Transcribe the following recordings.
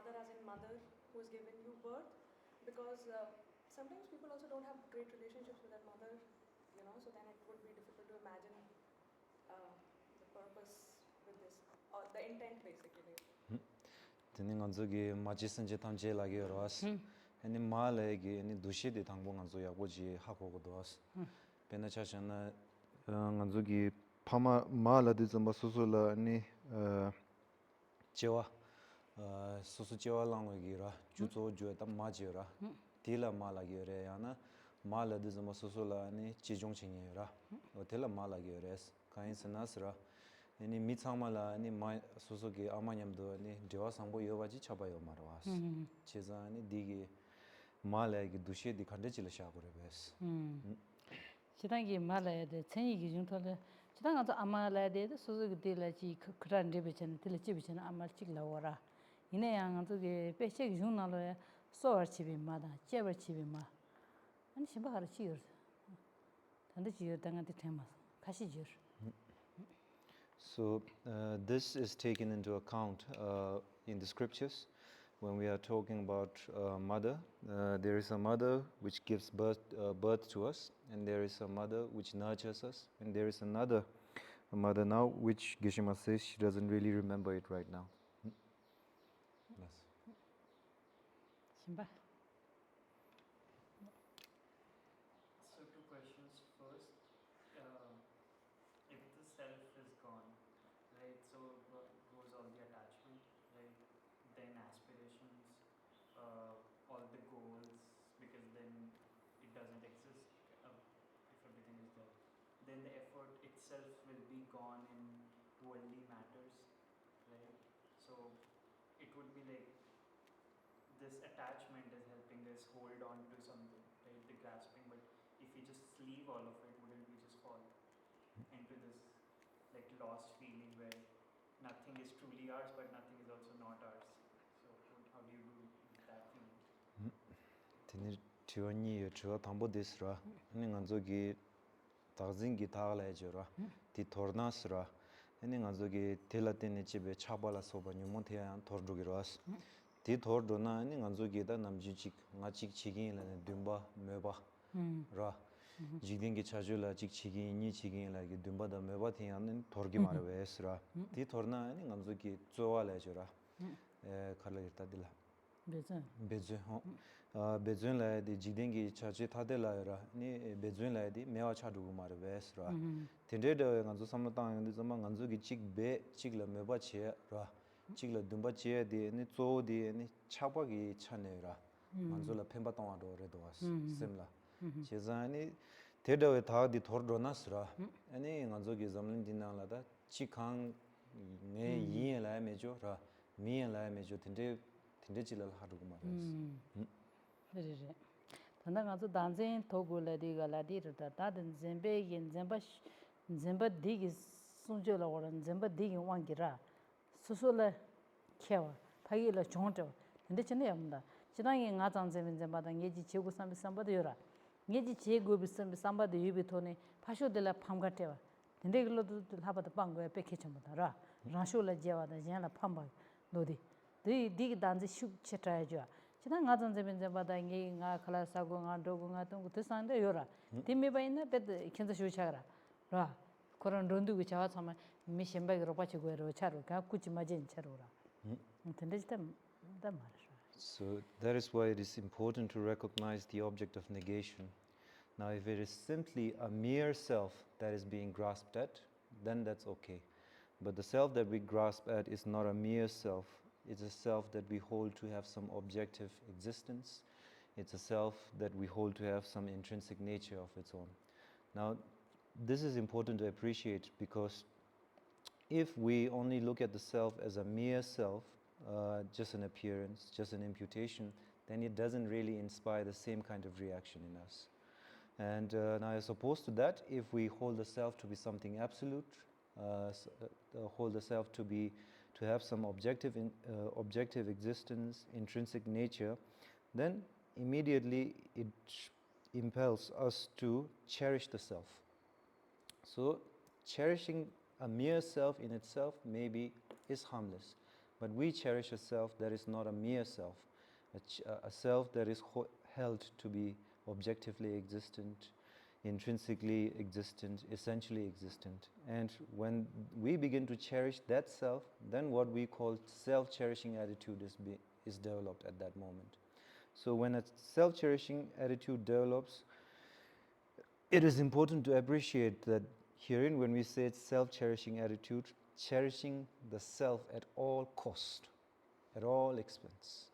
mother as in mother who has given you birth, because sometimes people also don't have great relationships with their mother, so then it would be difficult to imagine the purpose with this, or the intent basically. Then ganzogi majisanje tamje lagi ros. Ani malegi ani dushi de thangbo ganzo yagoji hakogo dos. Pena chachana ganzogi pama mala de zamba susula ani jewa susu jewa langwegi ra juzo juwa tam majira. Tila mala gyore yana mala de zamba susula ani chijong chinge ra. Tila mala gyores kain sanasra. Ani mitsangmala ani susuki amanyamdo ani dewa sangbo yowaji chabayo marwas. Cheza ani digi malaya gi dushe di khande chila shakure bes. Chidangi malaya de chenyi gi jungtole chidanga to amalaya de susuki dila chi kran rebichana dila chibichana amal chikla wara. Ine yang to ge peche gi jungnalo ya sowar chibi ma da chebar chibi ma. Ani shimba khara chiyor. Tanda chiyor danga di temas. Kashi chiyor. So this is taken into account in the scriptures when we are talking about mother. There is a mother which gives birth to us, and there is a mother which nurtures us, and there is another mother now which Geshema says she doesn't really remember it right now. Yes. Shimba. So two questions. First, if the self is gone, right, so goes all the attachment, right, then aspirations, all the goals, because then it doesn't exist if everything is there. Then the effort itself will be gone in worldly matters, right? So it would be like this attachment is helping us hold on to something, right, the grasping, but if we just leave all of it, wouldn't we just fall into this like lost feeling where nothing is truly ours, but nothing is also not ours? So how do you do that feeling? Tini tiwani tiwa thambo desra. Ani nganzogi tagzingi thagala jora. Ti thornasra. Ani nganzogi telatene chibe chabala soba nyumonthya thordugiras. Ti thordona ani nganzogi da namjichik ngachik chigin la dumba meba ra. Jigdingi chajula chik chigin ni chigin la gi dumba da meba thian thorgi marwesra. Ti thorna ani nganzogi chowala jora. Khala girta dila. Bezun bezun la di jigdengi chachi thadela ra ni bezun la di mewa chadugu mar wes ra tende de nganzo samtang ni zama nganzo gi chigbe chigla meba che ra chigla dumba che di ni zo di ni chapa gi chane ra nganzo la phemba tawwa do re do was simla chezani tede we tha di thor do nas ra ani nganzo gi zamlin dinang la da chikhang ne yin la me jo ra mi la me jo tende chilal hadugu maras. Very right. Tanda nga zo danzen togo la di ga la di rita ta den zembe yin zemba digi sunjo la wala zemba digi wangi ra susu la kewa pagi la chongto tende chene yamda chidangi nga zang zemba da ngeji chegu sambi samba da yora ngeji chegu bi sambi samba da yubi tone pasho de la pamga tewa tende gilo du haba da pango ya peke chamada ra ransho la jewa da jen la pamba dodi digi danzi shuk chetaya jwa chidang nga zang zemba da nge nga khala sago nga dogo nga tongu tisanda yora timmi ba ina bed kinza shu chagara ra koran rondu gu chawa sama mi shemba gi ropa chigo ro charu ka kuchi majin charu ra tende jitam da mara. So that is why it is important to recognize the object of negation. Now if it is simply a mere self that is being grasped at, then that's okay. But the self that we grasp at is not a mere self. It's a self that we hold to have some objective existence. It's a self that we hold to have some intrinsic nature of its own. Now, this is important to appreciate because if we only look at the self as a mere self, just an appearance, just an imputation, then it doesn't really inspire the same kind of reaction in us. And now as opposed to that, if we hold the self to be something absolute, hold the self to have some objective existence, intrinsic nature, then immediately it impels us to cherish the self. So cherishing a mere self in itself maybe is harmless, But we cherish a self that is not a mere self, a self that is held to be objectively existent, intrinsically existent, essentially existent. And when we begin to cherish that self, then what we call self-cherishing attitude is developed at that moment. So when a self-cherishing attitude develops, it is important to appreciate that herein, when we say self-cherishing attitude, cherishing the self at all cost, at all expense.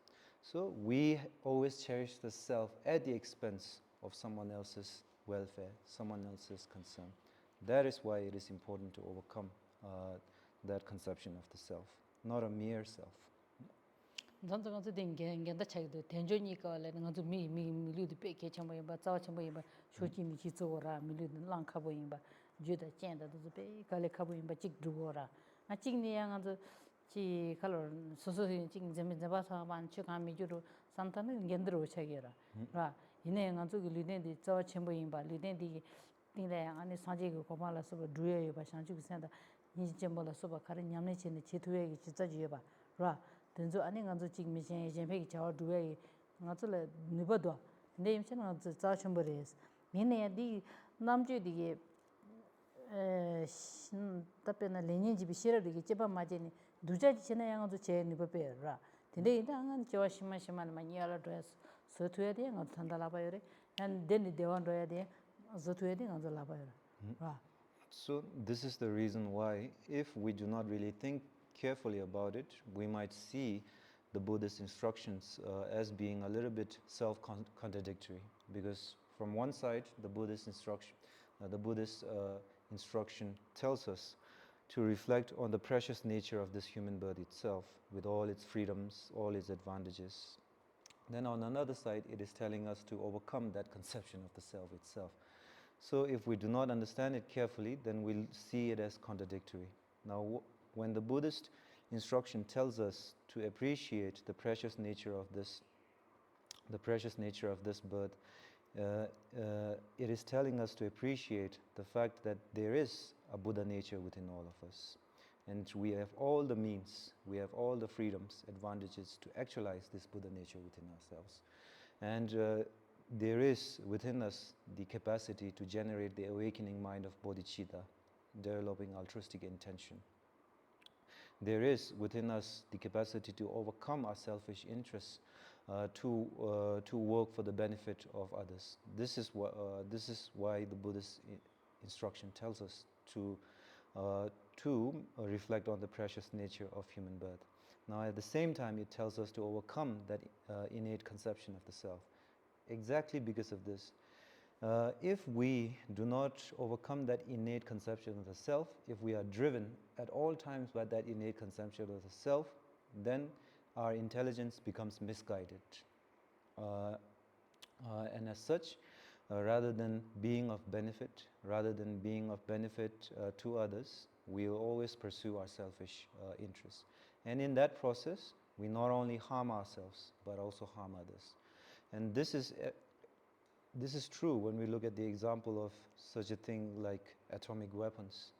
So we always cherish the self at the expense of someone else's welfare, someone else's concern. That is why it is important to overcome that conception of the self, not a mere self. Zanzo ganzo ngenda chagdo tenjo ni ka le ganzo mi lu de pe ke chamo yamba zawa chamo yamba shoji ni chi zo ra mi lu lang ka bo yamba ju da chen da zo pe ka le ka bo yamba chik du ra a chik ni yang ganzo chi kalor so so chik zeme zaba sa ban chu ka mi ju ro santa ne ngendro chage ra ine ganzo gi lu den di zawa chamo yamba lu den di ting le ani saje ko ko ma la so du ye ba shang chu sen da ni chemo la so ba kar nyam ne chen chi tu ye gi chi za ji ba ra denzo ani nganzo chik mi chen chen pe chaw duwe nganzo le nibadwa ne yim chen nganzo za chambres mine ya di namje di tape na lenin ji bi shira di cheba ma je ni duja ji chen ya nganzo che nibape ra tinde ida ngan chewa shima shima ma ni ala dress so tu ya de nganzo thanda la ba yore and den dewan do ya de zo tu ya de nganzo la ba yore ra. So this is the reason why, if we do not really think carefully about it, we might see the Buddhist instructions as being a little bit self-contradictory. Because from one side, the Buddhist instruction tells us to reflect on the precious nature of this human birth itself, with all its freedoms, all its advantages. Then on another side, it is telling us to overcome that conception of the self itself. So if we do not understand it carefully, then we'll see it as contradictory. Now, when the Buddhist instruction tells us to appreciate the precious nature of this birth, it is telling us to appreciate the fact that there is a Buddha nature within all of us. And we have all the means, we have all the freedoms, advantages to actualize this Buddha nature within ourselves. And there is within us the capacity to generate the awakening mind of bodhicitta, developing altruistic intention. There is within us the capacity to overcome our selfish interests, to work for the benefit of others. This is why the Buddhist instruction tells us to reflect on the precious nature of human birth. Now, at the same time, it tells us to overcome that innate conception of the self. Exactly because of this, if we do not overcome that innate conception of the self, if we are driven at all times by that innate conception of the self, then our intelligence becomes misguided. And as such, rather than being of benefit to others, we will always pursue our selfish interests. And in that process, we not only harm ourselves, but also harm others. And this is true when we look at the example of such a thing like atomic weapons.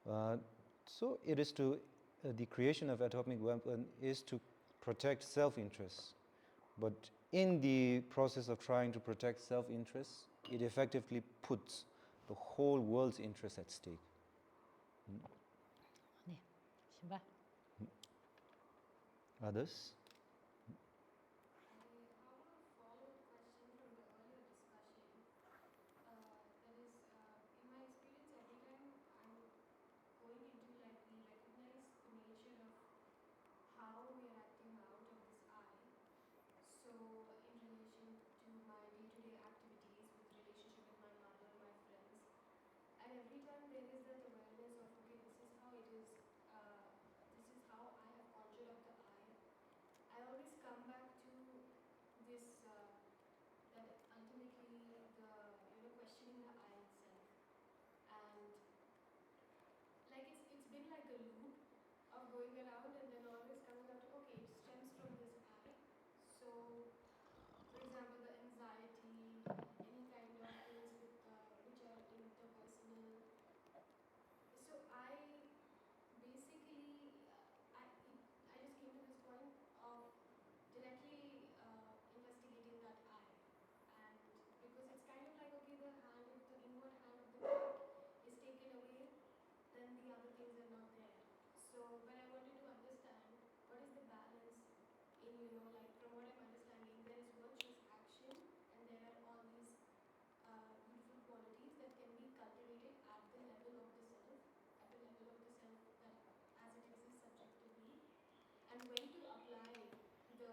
So it is the creation of atomic weapon is to protect self-interests. But in the process of trying to protect self-interests, it effectively puts the whole world's interest at stake. Others? you know, like from what I'm understanding, there is virtuous action and there are all these beautiful qualities that can be cultivated at the level of the self, at the level of the self that as it exists subjectively, and when to apply the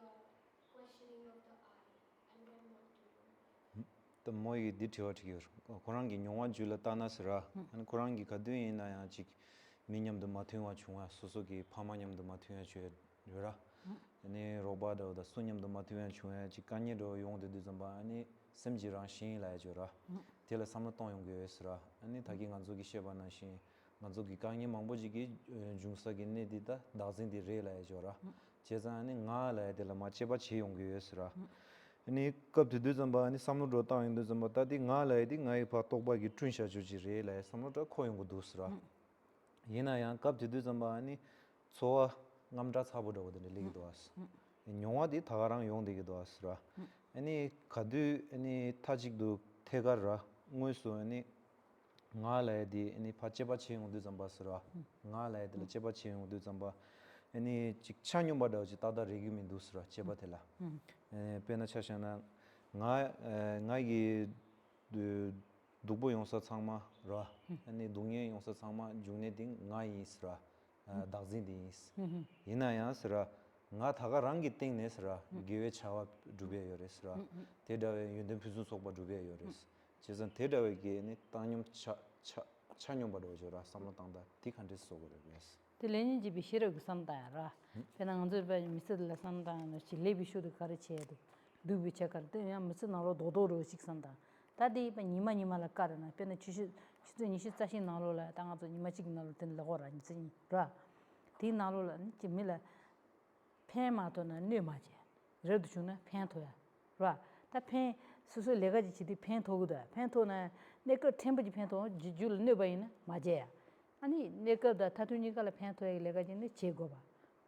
questioning of the I and when not to. The moi detail korangi nyongwa jula tanasra and korangi kadui na ya chik minyam de mathywa chunga sosogi phamanyam de mathya chue yura ne robada da sunyam de mathya chunga chikanye do yong de zamba ani semjira shin la jura tela samton yong ge esra ani thagi nganzo gi sheba na shin nganzo gi kanye mangboji gi jungsa gi ne dida dazin di re la jura cheza ani nga la de la ma cheba che yong ge esra ani kap de zamba ani samno do ta yong de zamba ta di nga la di ngai pa tokba gi trunsha ju ji re la samno ta khoyong go dusra yena yang kap de zamba ani so ngamda chabo do de le do as nyongwa di thagarang yong de do asra ani kadu ani tajik do thegarra ngoisu ani nga la di ani pacheba ching de zamba sra nga la de cheba ching de zamba ani chikchanyo ba da ji ta da regi min dusra cheba thela pena chashana nga gi dugbo yongsa changma ra ani dungye yongsa changma jungne ding nga isra dagzin ding is ina ya sra nga thaga rangi ting ne sra gewe chawa dube yoresra teda yundem phusu sokba dube yores chezan teda ge ne tanyum chanyum ba do jora samotangda tikhandes sogore yes te lenin ji bishiro gu samda ra pena nganzo ba misal la samda no chi lebi shu de kare che do du bi che kar te ya misal na ro do do ro sik samda ta di ba nima la kar na pena chi ni shi tsa shi na lo la ta nga zo nima chi na lo ten la gora ni zi ra ti na lo la chi mi la pen ma to na ne ma je re du chu na pen to ya ra ta pen su su le ga ji chi di pen to gu da pen to na ne ko tempo ji pen to ji ju ne ba ina ma je ya 아니 내가 다 타투니가 팬토에 내가 진짜 제거 봐.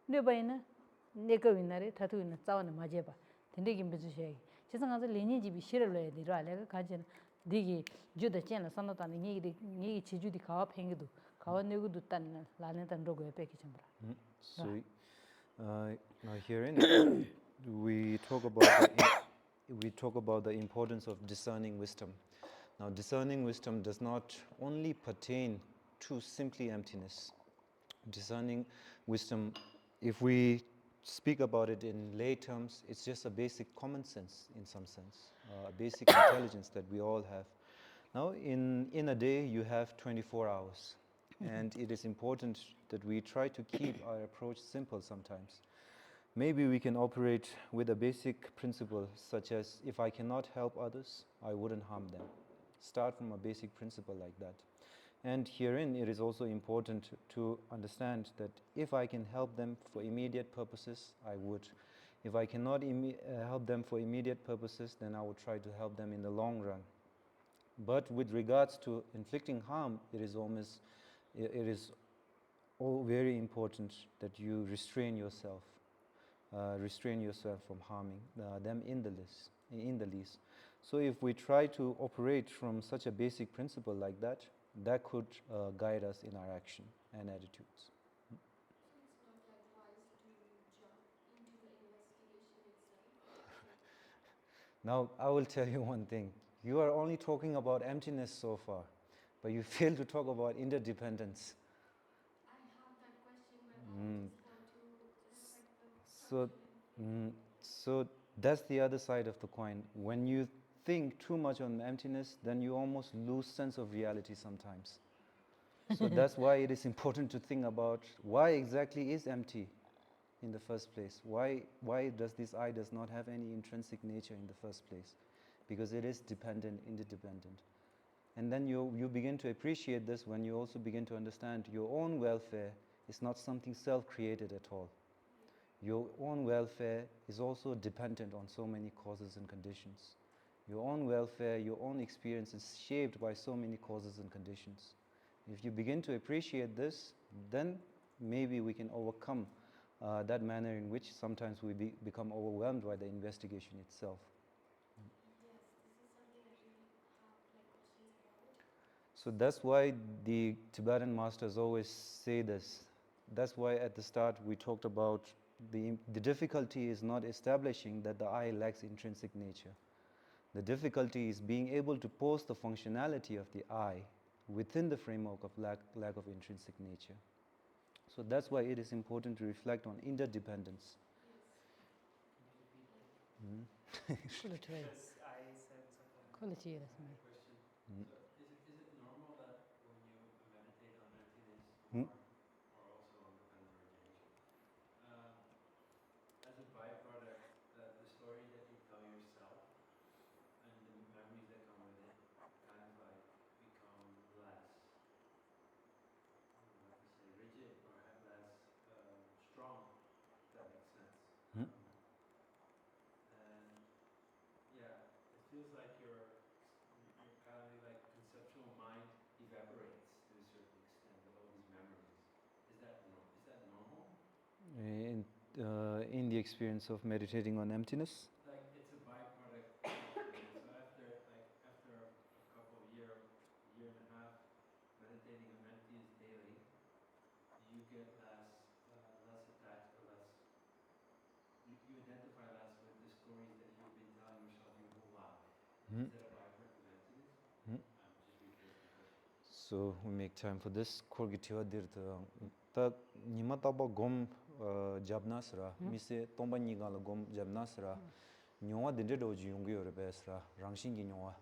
내봐이나 내가 위나래 타투이나 싸우는 맞아 봐. 근데 김 비즈셔. 지금 가서 레니 집이 싫어려야 돼. 내가 가진 디기 주다 챘나 산다는 얘기 지주디 가와 팽기도 가와 내고도 딴 라는 딴 로고에 뺏기 좀 봐라. So now herein we talk about the importance of discerning wisdom. Now discerning wisdom does not only pertain to simply emptiness. Discerning wisdom, if we speak about it in lay terms, it's just a basic common sense in some sense, a basic intelligence that we all have. Now, in a day, you have 24 hours, and it is important that we try to keep our approach simple sometimes. Maybe we can operate with a basic principle, such as if I cannot help others, I wouldn't harm them. Start from a basic principle like that. And herein, it is also important to understand that if I can help them for immediate purposes, I would. If I cannot help them for immediate purposes, then I would try to help them in the long run. But with regards to inflicting harm, it is all very important that you restrain yourself from harming them in the least. So if we try to operate from such a basic principle like that, that could guide us in our action and attitudes. So it's not like wise to jump into the investigation itself. Now, I will tell you one thing. You are only talking about emptiness so far, but you fail to talk about interdependence. I have that question, but I just want to respect the So that's the other side of the coin. When you think too much on emptiness, then you almost lose sense of reality sometimes. So that's why it is important to think about why exactly is empty in the first place. Why does this I does not have any intrinsic nature in the first place? Because it is dependent, interdependent. And then you begin to appreciate this when you also begin to understand your own welfare is not something self-created at all. Your own welfare is also dependent on so many causes and conditions. Your own welfare, your own experience is shaped by so many causes and conditions. If you begin to appreciate this, then maybe we can overcome that manner in which sometimes we become overwhelmed by the investigation itself. Yes, this is something I really have questions about. So that's why the Tibetan masters always say this. That's why at the start we talked about The difficulty is not establishing that the I lacks intrinsic nature. The difficulty is being able to pose the functionality of the I within the framework of lack of intrinsic nature. So that's why it is important to reflect on interdependence. Quality. Because I sense of a Quality. Question. Mm. So is it normal that when you meditate on emptiness Mm. or also on the realization, as a byproduct, the story that you tell yourself and the memories that come with it kind of like become less, I don't know how to say, rigid or have less strong, if that makes sense. Mm. And yeah, it feels like your kind of like conceptual mind evaporates to a certain extent with all these memories. Is that normal? In the experience of meditating on emptiness, Like it's a byproduct. So after a couple of year and a half meditating on emptiness daily, you get less attached or less. You identify less with the stories that you've been telling yourself your whole life. Mm. Is that a byproduct of emptiness? Mm. Just rephrase the question. so we make time for this. Korgitiwa dirta ta nima taba gom jabnasra mise tomba nigala gom jabnasra nyongwa dinde doji yungu yore besra rangshingi nyongwa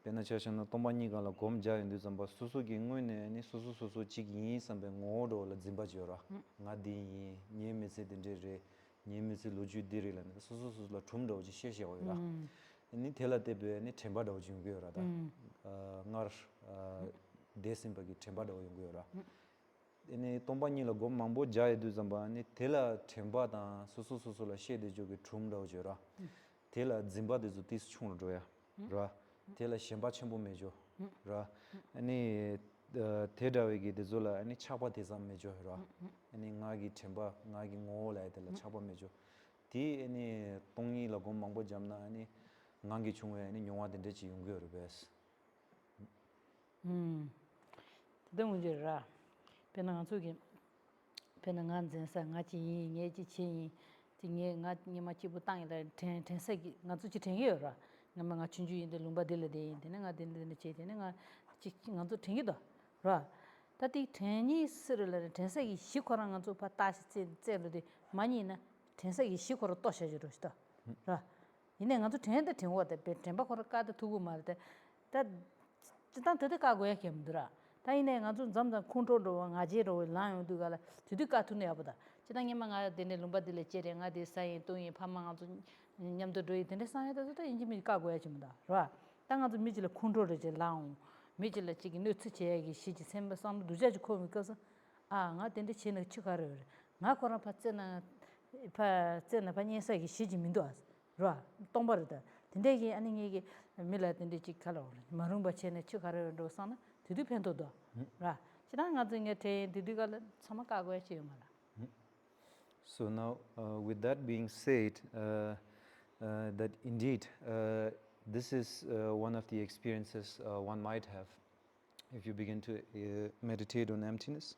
pena chashana tomba nigala gom jayindu zamba susu gi ngoyne ni susu chigi sambe ngodo la zimba jora ngadi nye mise dinde re nye mise loju diri la susu la tum doji sheshe oyra ni tela tebe ni temba doji yungu yora da ngar desimba gi temba do yungu yora ene tomba ni la gom mambo jay du zamba ni tela temba da susu la shede joge tum do jora tela zimba de zutis chung do ya ra tela shemba chembo mejo ra ani teda wegi de zola ani chapa de zam mejo ra ani ngagi temba ngagi ngo la de la chapa mejo ti ani tongi la gom mambo jamna ani ngangi chungwe ani nyongwa de chi yungu yor bes Dungujira. Penangatsuki. Penangan sa ngachi nye chi chi nye nga machi butang la ten sagi ngatsuchi ten yora. Ngama nga chunju inde lumba dele de inde nga dele che de nga chi ngatsu ten yido. Ra. Tati teni sirla ten sagi shikora ngatsu pa tashi tselo de mani na ten sagi shikora tosha jiro shita. Ra. Ine ngatsu ten de ten wada pe tenpa kora kada tugu malde. Ta chitan tete ka goya kemdura. Ta ine ngatsu zamzam kunto ro ngaji ro lan yu dugala tete ka tune abuda. Chitan nyama nga dene lumba dele chere nga de sayin tongi pama ngatsu nyamdo doi dene sayin da zota inji mi ka goya chimda. Ra. Ta ngatsu mijila kunto ro je lan mijila chigi nu tsu cheye gi shiji semba sambu duja ji komi kasa nga dende che na chikara yore. Nga kora pa tsena pa nyesa gi shiji mindo as. Ra. Tongpa rida. Dende gi ani nge mila dende chik kala wale. Marungpa che na chikara yore sana didu pento do. Ra. Chidang nga zi nge te didu kala sama ka goya che yomala. So now, with that being said, that indeed this is one of the experiences one might have if you begin to meditate on emptiness,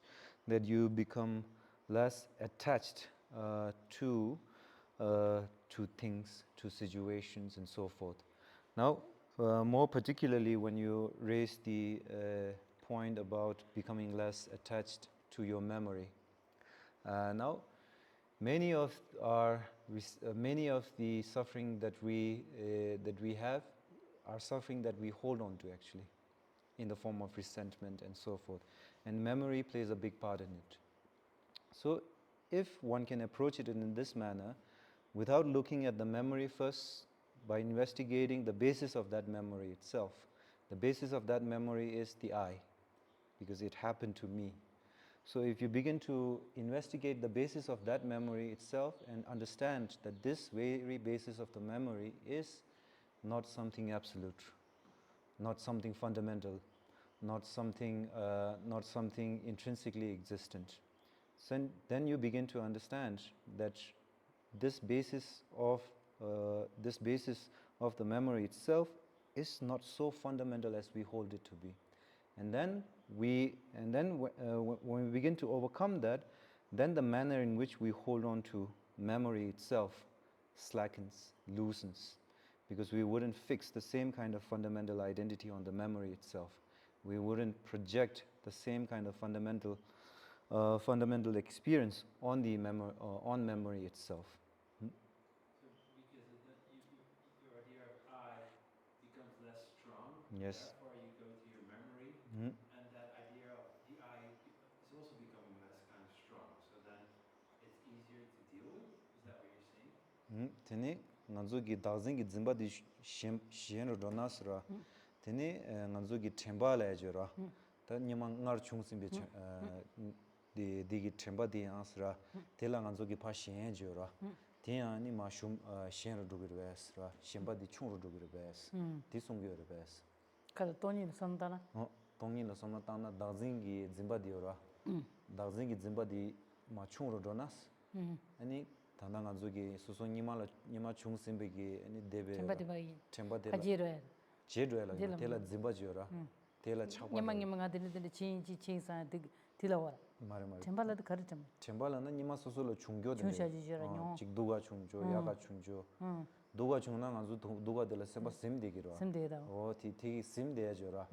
that you become less attached to things, to situations, and so forth. Now, more particularly when you raise the point about becoming less attached to your memory. Now, many of the suffering that we have are suffering that we hold on to actually, in the form of resentment and so forth, and memory plays a big part in it. So, if one can approach it in this manner, without looking at the memory first, by investigating the basis of that memory itself, the basis of that memory is the I, because it happened to me. So if you begin to investigate the basis of that memory itself and understand that this very basis of the memory is not something absolute, not something fundamental, not something intrinsically existent, so then you begin to understand that this basis of the memory itself is not so fundamental as we hold it to be. And then when we begin to overcome that, then the manner in which we hold on to memory itself slackens, loosens, because we wouldn't fix the same kind of fundamental identity on the memory itself. We wouldn't project the same kind of fundamental experience on the on memory itself. So because your idea of I becomes less strong, Yes. therefore you go to your memory, Mm. and that idea of the I is also becoming less kind of strong. So then it's easier to deal with. Is that what you're saying? Tene nganzo gi dazing gi zimba di shen ro nas ra. Tene nganzo gi themba la jo ra. Ta nyama ngar chung sim be di gi themba di ans ra. Tela nganzo gi pa shen jo ra. Tian ni ma shum shen ro dugir bes ra. Shenba di chung ro dugir bes. Ti sung ge bes. kada toni lo samdana Tongi lo somna tana dazing gi zimba di ra. Dazing gi zimba di ma chung ro donas. Ani tanda nganzo gi suso nyima chung simbe gi ani debe chamba de bai temba de kajiro jedwe la tela zimba jora tela chakwa nyama nga de chin sa tilawara mare chamba la de kar chamba temba la na nyima suso lo chungyo de chung ji jora nyo chik duga chungjo yaga chungjo duga chungna nganzo duga de la semba sim de giro simde da o ti sim de jora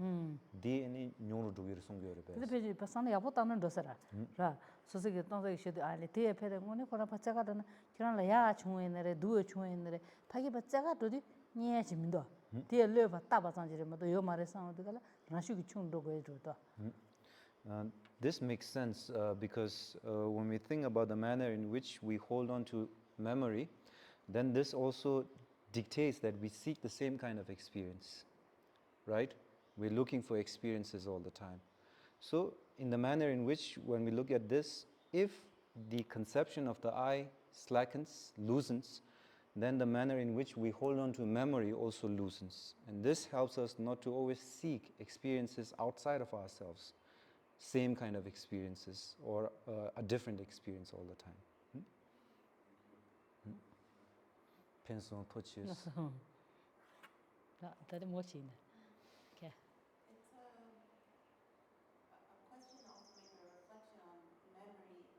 di ani nyoro dugir sungyo re 근데 배지 pasana yapo tamen dosara ra 소식이 tonsa shede ale te pere ngone kora pachaga dana kiran la ya chungenere duo chungenere pagi pachaga dodi nye jimindo te le ba ta ba sanjire mo yo mare sang de kala rashu gi chung do go do This makes sense because when we think about the manner in which we hold on to memory, then this also dictates that we seek the same kind of experience, right? We're looking for experiences all the time. So in the manner in which, when we look at this, if the conception of the I slackens, loosens, then the manner in which we hold on to memory also loosens. And this helps us not to always seek experiences outside of ourselves, same kind of experiences, or a different experience all the time. Penson touches. da da mo chin okay It's a question also, maybe a reflection on memory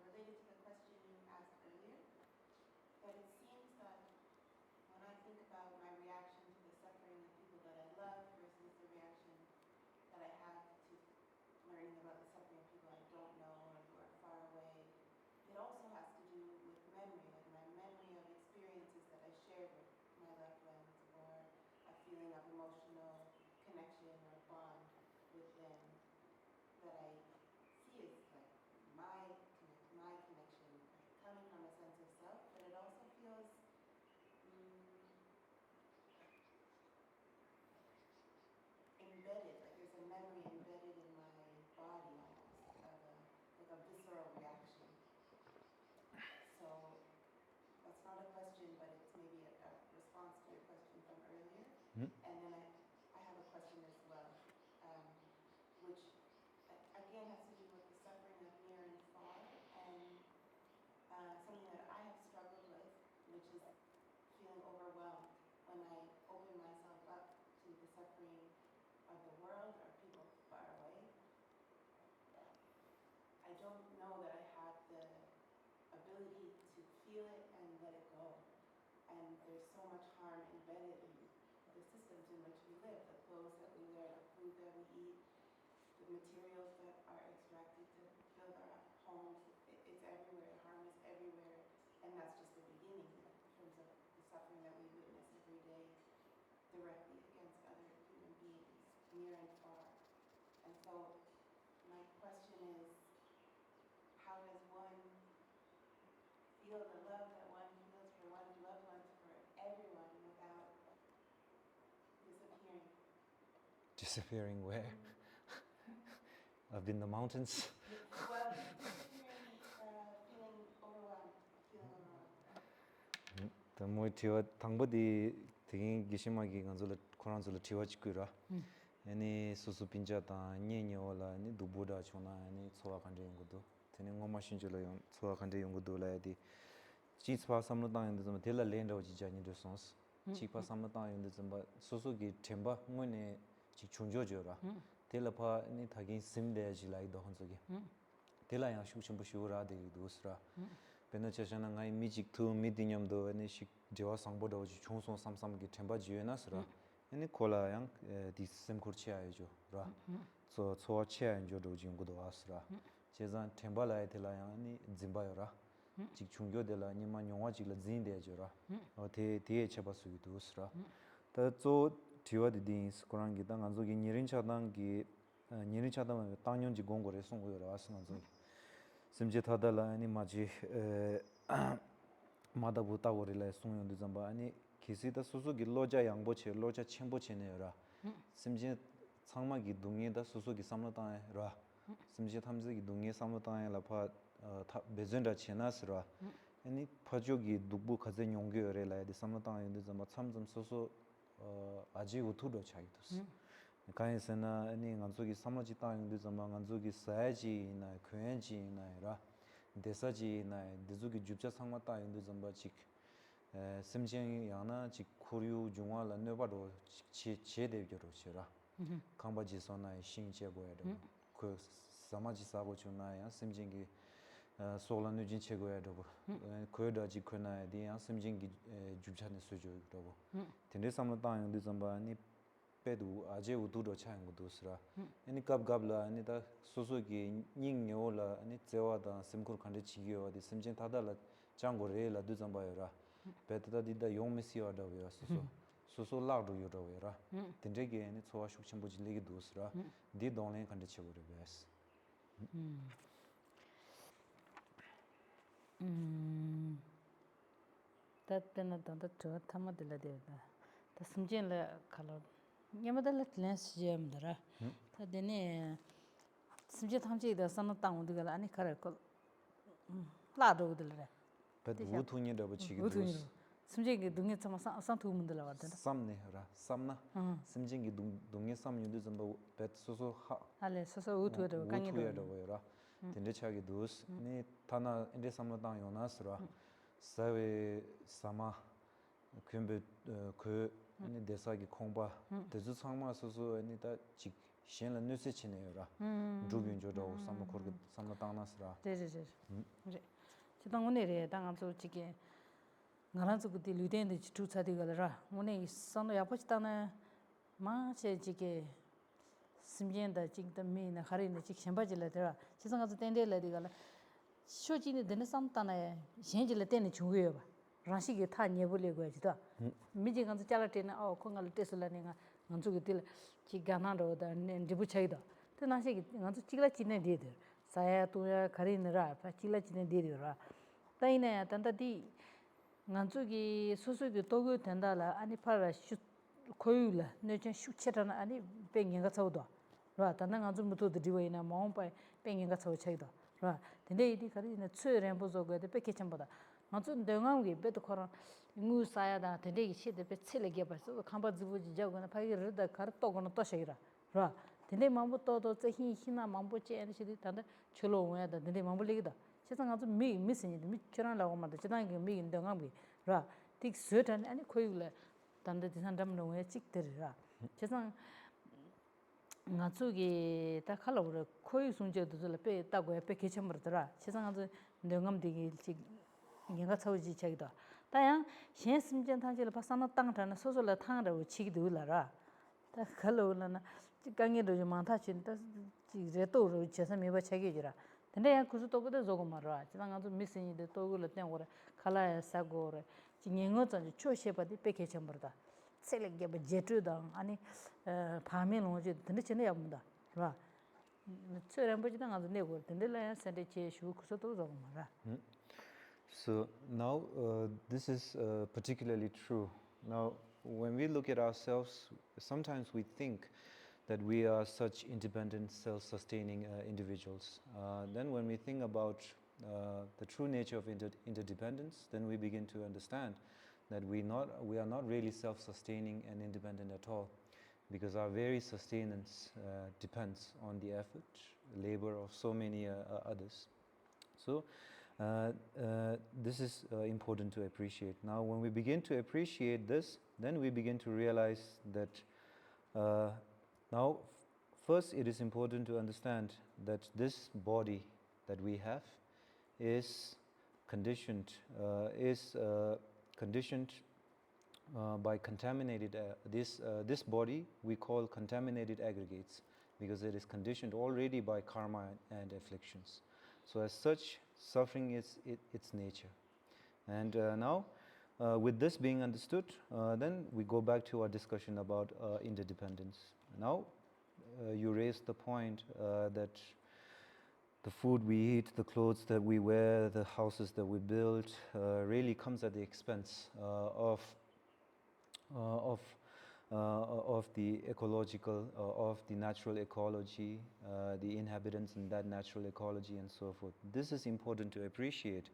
related to the question you asked earlier. But it seems that when I think about my reaction to the suffering of people that I love versus the reaction that I have to learning about the suffering of people I don't know or who are far away, it also has to do with memory, like my memory of experiences that I shared with my loved ones, or a feeling of emotional connection or bond with them that I see as like my connection coming from a sense of self, but it also feels embedded, like there's a memory embedded in my body almost, of like a visceral reaction. So that's not a question, but it's maybe a response to your question from earlier. And then I have a question as well, which again has to do with the suffering of near and far, and something that I have struggled with, which is feeling overwhelmed when I open myself up to the suffering of the world or people far away. I don't know that I have the ability to feel it and let it go. And there's so much harm embedded in the systems in which we live, the clothes that we wear, the food that we eat, the materials that are extracted to build our homes. It's everywhere, harm is everywhere. And that's just the beginning in terms of the suffering that we witness every day directly against other human beings, near and far. And so my question is, how does one feel the love that one feels for one's loved ones, for everyone, without disappearing? Disappearing where? Up in the mountains? Well, disappearing, feeling overwhelmed. The more tiwa tangbodi thinking gishimagi ganzola koranzola tiwa chikura. Any susu pinja ta nye wala ni dubuda chona ni tsowa kande yungudu. Tene ngoma shinjula yung tsowa kande yungudu la yadi. Chikpa samlo tang yung zamba tela lenda wachi jani do sons. Chikpa samlo tang yung zamba susu ki temba ngone chik chungjo jora. Tela pa ni thagin simde jilai do honzogi. Tela yang shuk chumbu shura de dusra. Penachana ngai mijik tu midinyam do ani shik dewa sangbo do ji chungsong samsam gi themba jiena sra ani kola yang di sem kurchia ayo ra so so chia enjo do jing do asra chezan themba la ethela yang ani jimba yo ra jik chungyo de la ni ma nyongwa jik la jin de jo ra o the cheba su gi do sra ta zo tiwa di din skorang gi ta nganzo gi nyirin chadang gi nyirin chadang tangyong ji gong go re song go ra as nganzo simje thada la ani maji madabu ta gore la song yong de zamba ani kisi da susu gi loja yangbo che loja chenbo che ne ra simje changma gi dungye da susu gi samla ta ra simje thamje gi dungye samla ta la pha bezenda chenas ra ani phajo gi dugbu khaje nyongge re la de samla ta de zamba chamjam susu aji uthu do chai dos kai sena ani nganzo gi samlaji ta yong de zamba nganzo gi saji na khyenji na ra desaji na dezu gi jupcha sangma ta yong de zamba chik simjeng yana chik khuryu jungwa la neba do che de gyo ro chera kangba ji so na shin che go ya do ko samaji sa go chu na ya simjeng gi sola nu jin che go ya do ko da ji ko na de ya simjeng gi jupcha ne su jo do tende samla ta yong de zamba ni pedu aje udu do cha yong do sra ani kap la ani da soso gi ning nyo la ani tsewa da simkur khande chi gyo de simjeng ta da la changgo re la du zamba yo ra petada di da yong mesi yo da yo soso la do yo do ra tende ge ani chowa shuk chimbo ji legi do sra di donlen khande che go re bes tatena tanda chwa thamadila de ta simjen la khala nyamadala tlens jem dara ta dene simje thamje da sana tang de la ani khara ko la do de la pet wu thu ni da ba chi gi do simje ge dungye chama sa thu mun de la wa da sam ne ra samna simjeng gi dungye sam yu de zamba pet soso ha ale so u thu de kan ye do ra tende cha gi dos ni thana inde samla tang yo na sra sawe sama kyembe ko ni desa gi khongba dezu changma soso ni da chik shen la nuse chine yo ra drubyun jo do samla khor gi samla tang na sra je chidang one re dang am so chike ngaran su de luden de chu cha de ga ra one san ya pa chitana ma che chike simjen da chik da me na khari ne chik shenba jila de ra chisang ga tende la de ga la sho ji ne de ne sam ta na shen jila de ne chu yo ba rashi ge tha nye bu le go ji da mi ji ga cha la te na o ko ngal te su la ne ga ngan zu ge de chi ga na ro da ne de bu chai da te na shi ge ngan zu chi la chi ne de de sa ya tu ya khari ne ra pa chi la chi ne de de ra ta ine tan da di ngan zu ge su su ge to go ten da la ani pa ra shu koyu la ne chen shu che na ani pe nge ga chau da ra ta na ngan zu mu to de we na ma pa pe nge ga chau chai da ra de ne di khari ne chue ren bu zo ge de pe ke chen ba da ngan zu de ngam ge be to khora ngu sa ya da de ge she de pe che le ge ba so kham ba zu bu ji ja go na pa ge ru da khar to go na to shai ra de ne ma bu to to che hi na ma bu che ani shi de ta da chulo wa ya da de ne ma bu le ge da chesang azu mi sin mi chran la ma da chedang ge mi de ngam ge ra tik certain ani khoy la tan de san dam no ye chik ter ra chesang nga chu ge ta khala ur khoy sun je du la pe ta go pe ke cham ra chesang azu de ngam de ge chik nge ga chau ji chai da ta yang shen sim jen thang je la pa san na tang ta na so so la thang ra chi du la ra ta khala la na chi kang ye do ma tha chin ta chi re to ro chesang me ba cha ge ji ra 근데 야 그수 또 보다 조금 말아. 지난 아주 미신이데 또 그걸 때 오래 칼라야 사고래. 진행어 전 초셰바디 빼게 점버다. 셀게 뭐 제트다. 아니 파면 오지 근데 전에 yap는다. 봐. 처럼 보지도 아주 내고 근데 라 산데체 슈 그수 또 조금 말아. So now this is particularly true. Now when we look at ourselves, sometimes we think that we are such independent, self-sustaining individuals. Then when we think about the true nature of interdependence, then we begin to understand that we are not really self-sustaining and independent at all, because our very sustenance depends on the effort, labor of so many others. So this is important to appreciate. Now when we begin to appreciate this, then we begin to realize that now, first it is important to understand that this body that we have is conditioned is conditioned by contaminated this body we call contaminated aggregates, because it is conditioned already by karma and afflictions. So as such, suffering is its nature. And now, with this being understood, then we go back to our discussion about interdependence. Now, you raised the point that the food we eat, the clothes that we wear, the houses that we build really comes at the expense of the ecological, of the natural ecology, the inhabitants in that natural ecology and so forth. This is important to appreciate,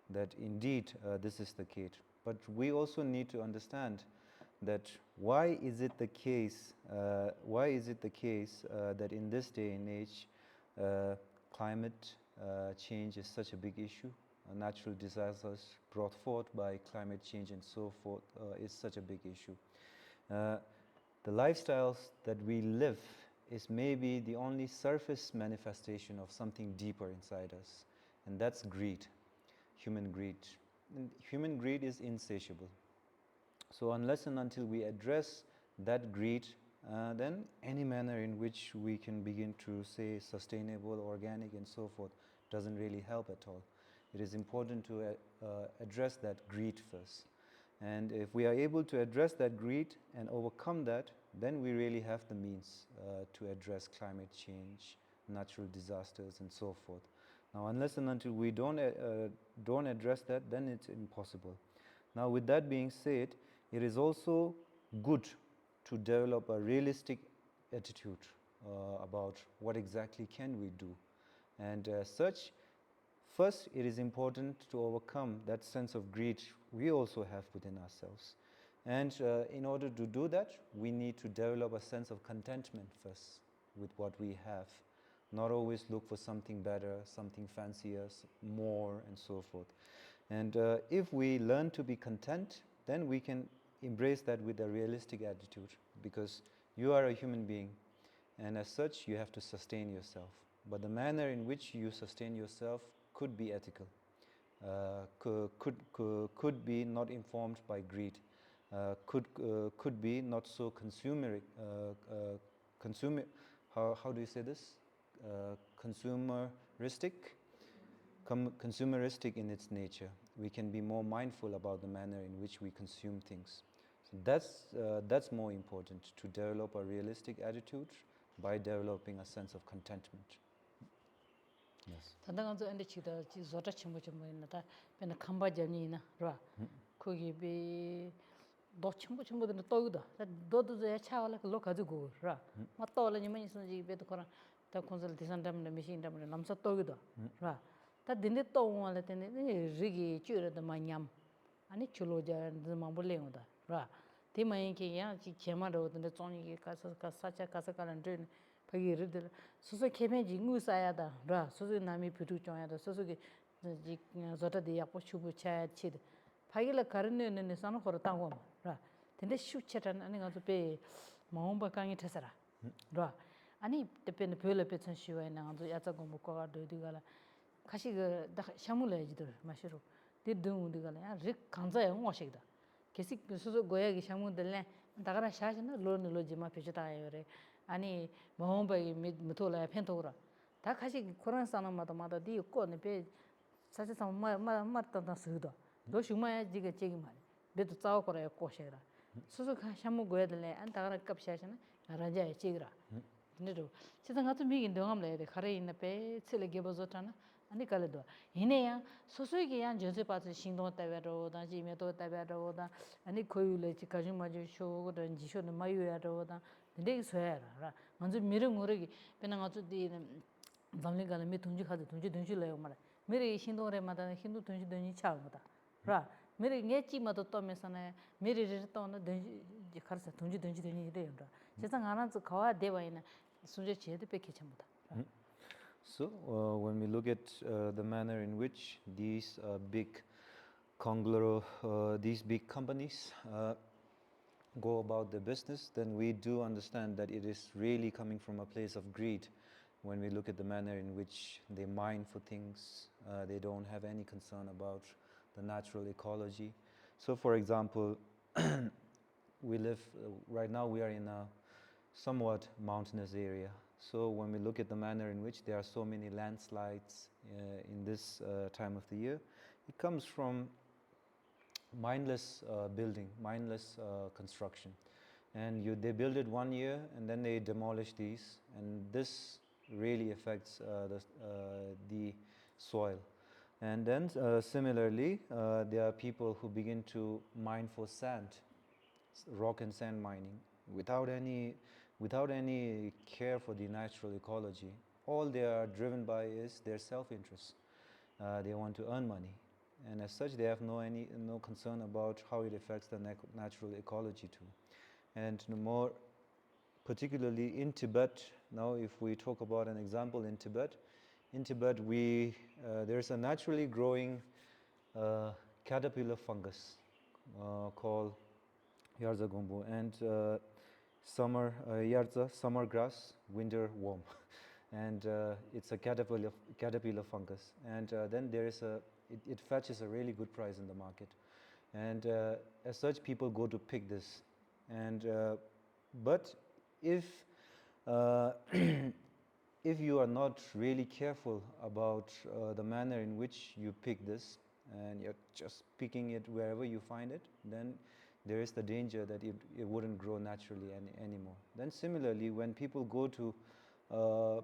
that indeed this is the case. But we also need to understand that why is it the case that in this day and age climate change is such a big issue. Natural disasters brought forth by climate change and so forth is such a big issue. The lifestyles that we live is maybe the only surface manifestation of something deeper inside us, and that's greed, human greed. And human greed is insatiable. So unless and until we address that greed, then any manner in which we can begin to say sustainable, organic and so forth doesn't really help at all. It is important to address that greed first. And if we are able to address that greed and overcome that, then we really have the means to address climate change, natural disasters and so forth. Now, unless and until we don't address that, then it's impossible. Now, with that being said, it is also good to develop a realistic attitude about what exactly can we do. And as such, first, it is important to overcome that sense of greed we also have within ourselves. And in order to do that, we need to develop a sense of contentment first with what we have. Not always look for something better, something fancier, more, and so forth. And if we learn to be content, then we can embrace that with a realistic attitude, because you are a human being, and as such, you have to sustain yourself. But the manner in which you sustain yourself could be ethical, could be not informed by greed, could be not so consumeric. How do you say this? Consumeristic in its nature. We can be more mindful about the manner in which we consume things. So that's more important, to develop a realistic attitude by developing a sense of contentment. Yes. 단단한서 엔데 치다 지 조타 침부 좀 있는다. 배는 캄바자니나, 라. 거기 비 도 침부 침부도 떠우다. 도도 제 차올라 그 가지고, 라. 막 떠올라니 많이 선지 배도 거라. 다 콘설 디산담네 미신담네 남서 떠우다. 라. 다 딘데 떠오알 때네 리기 쭈르다 마냠. 아니 줄로자 드망불레오다. 라. 디마이게 야 제마로던데 쫑이게 가서 사차 가서 가는 데 파기르들 소소 케메지 ngu사야다 라 소소 남이 비투 쫑야다 소소게 지 저다디 야포 추부차 치드 파기라 가르네네 산노 거라 땅고 라 근데 슈체란 아니 가서 베 마음바 강이 태서라 라 아니 데페네 별레 베천 시와에 나가서 야자고 먹고가 되디가라 가시 그 샤물레지들 마시로 디둥디가라 야릭 간자에 오시다 계속 소소 고야기 샤무들래 다가라 샤시나 로르로지마 페지다요레 아니 마음바이 미토라 펜토라 다 같이 코로나 상황마다 디 거네 베 사실상 마마마다 쓰도 너 shum아야 지가 제기 말 베도 짜고 거래 꼬셔라 소소 샤무 고야들래 안 다가라 갑샤시나 라자에 제기라 근데도 세상 같은 미긴 동암래 가래 있는 베 칠레게 버저타나 아니 갈도 이내야 소소이게야 저제바스 행동 따베로 다지메도 따베로 다 아니 코유레 지까지 마주 쇼거든 지쇼는 마유야로 다 근데 소야라 먼저 미르 모르기 배는 어쩌디 담리가는 미 돈지 가도 돈지 레요 말 미르 행동에마다 힌두 돈지 차고다 라 미르 녜찌마도 또면서네 미르를 또는 돈지 가서 돈지 돼요라 세상 안한서 가와 대와이나 순제 제대 뺏기 전부다 So, when we look at the manner in which these big these big companies go about their business, then we do understand that it is really coming from a place of greed. When we look at the manner in which they mine for things, They don't have any concern about the natural ecology. So for example, we live, right now we are in a somewhat mountainous area. So when we look at the manner in which there are so many landslides in this time of the year, it comes from mindless building, mindless construction. And they build it 1 year and then they demolish these, and this really affects the soil. And then similarly, there are people who begin to mine for sand, rock and sand mining, without any care for the natural ecology. All they are driven by is their self-interest. They want to earn money, and as such, they have no concern about how it affects the natural ecology too. And more particularly in Tibet, now if we talk about an example in Tibet there's a naturally growing caterpillar fungus called Yarzagumbu, and summer grass, winter worm. And it's a caterpillar fungus. And then it fetches a really good price in the market. And as such, people go to pick this. And but if if you are not really careful about the manner in which you pick this, and you're just picking it wherever you find it, then there is the danger that it wouldn't grow naturally anymore. Then similarly, when people go to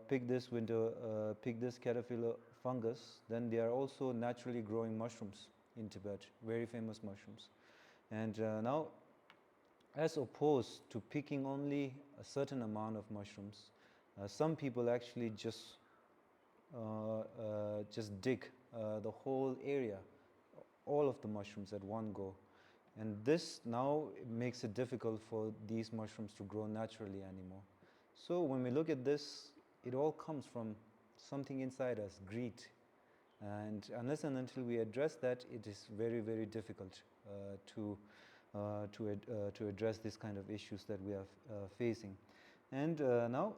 pick this caterpillar fungus, then there are also naturally growing mushrooms in Tibet, very famous mushrooms. And now, as opposed to picking only a certain amount of mushrooms, some people actually just dig the whole area, all of the mushrooms at one go. And this now makes it difficult for these mushrooms to grow naturally anymore. So when we look at this, it all comes from something inside us, greed. And unless and until we address that, it is very, very difficult to address this kind of issues that we are facing. And now,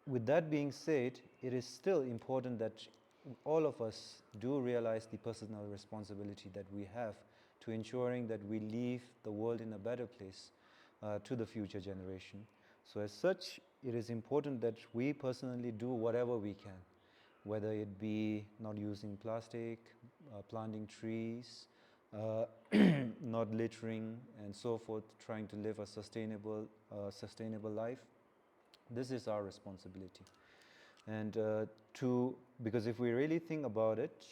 with that being said, it is still important that all of us do realize the personal responsibility that we have to ensuring that we leave the world in a better place to the future generation. So as such, it is important that we personally do whatever we can, whether it be not using plastic, planting trees, not littering, and so forth, trying to live a sustainable life. This is our responsibility. And because if we really think about it,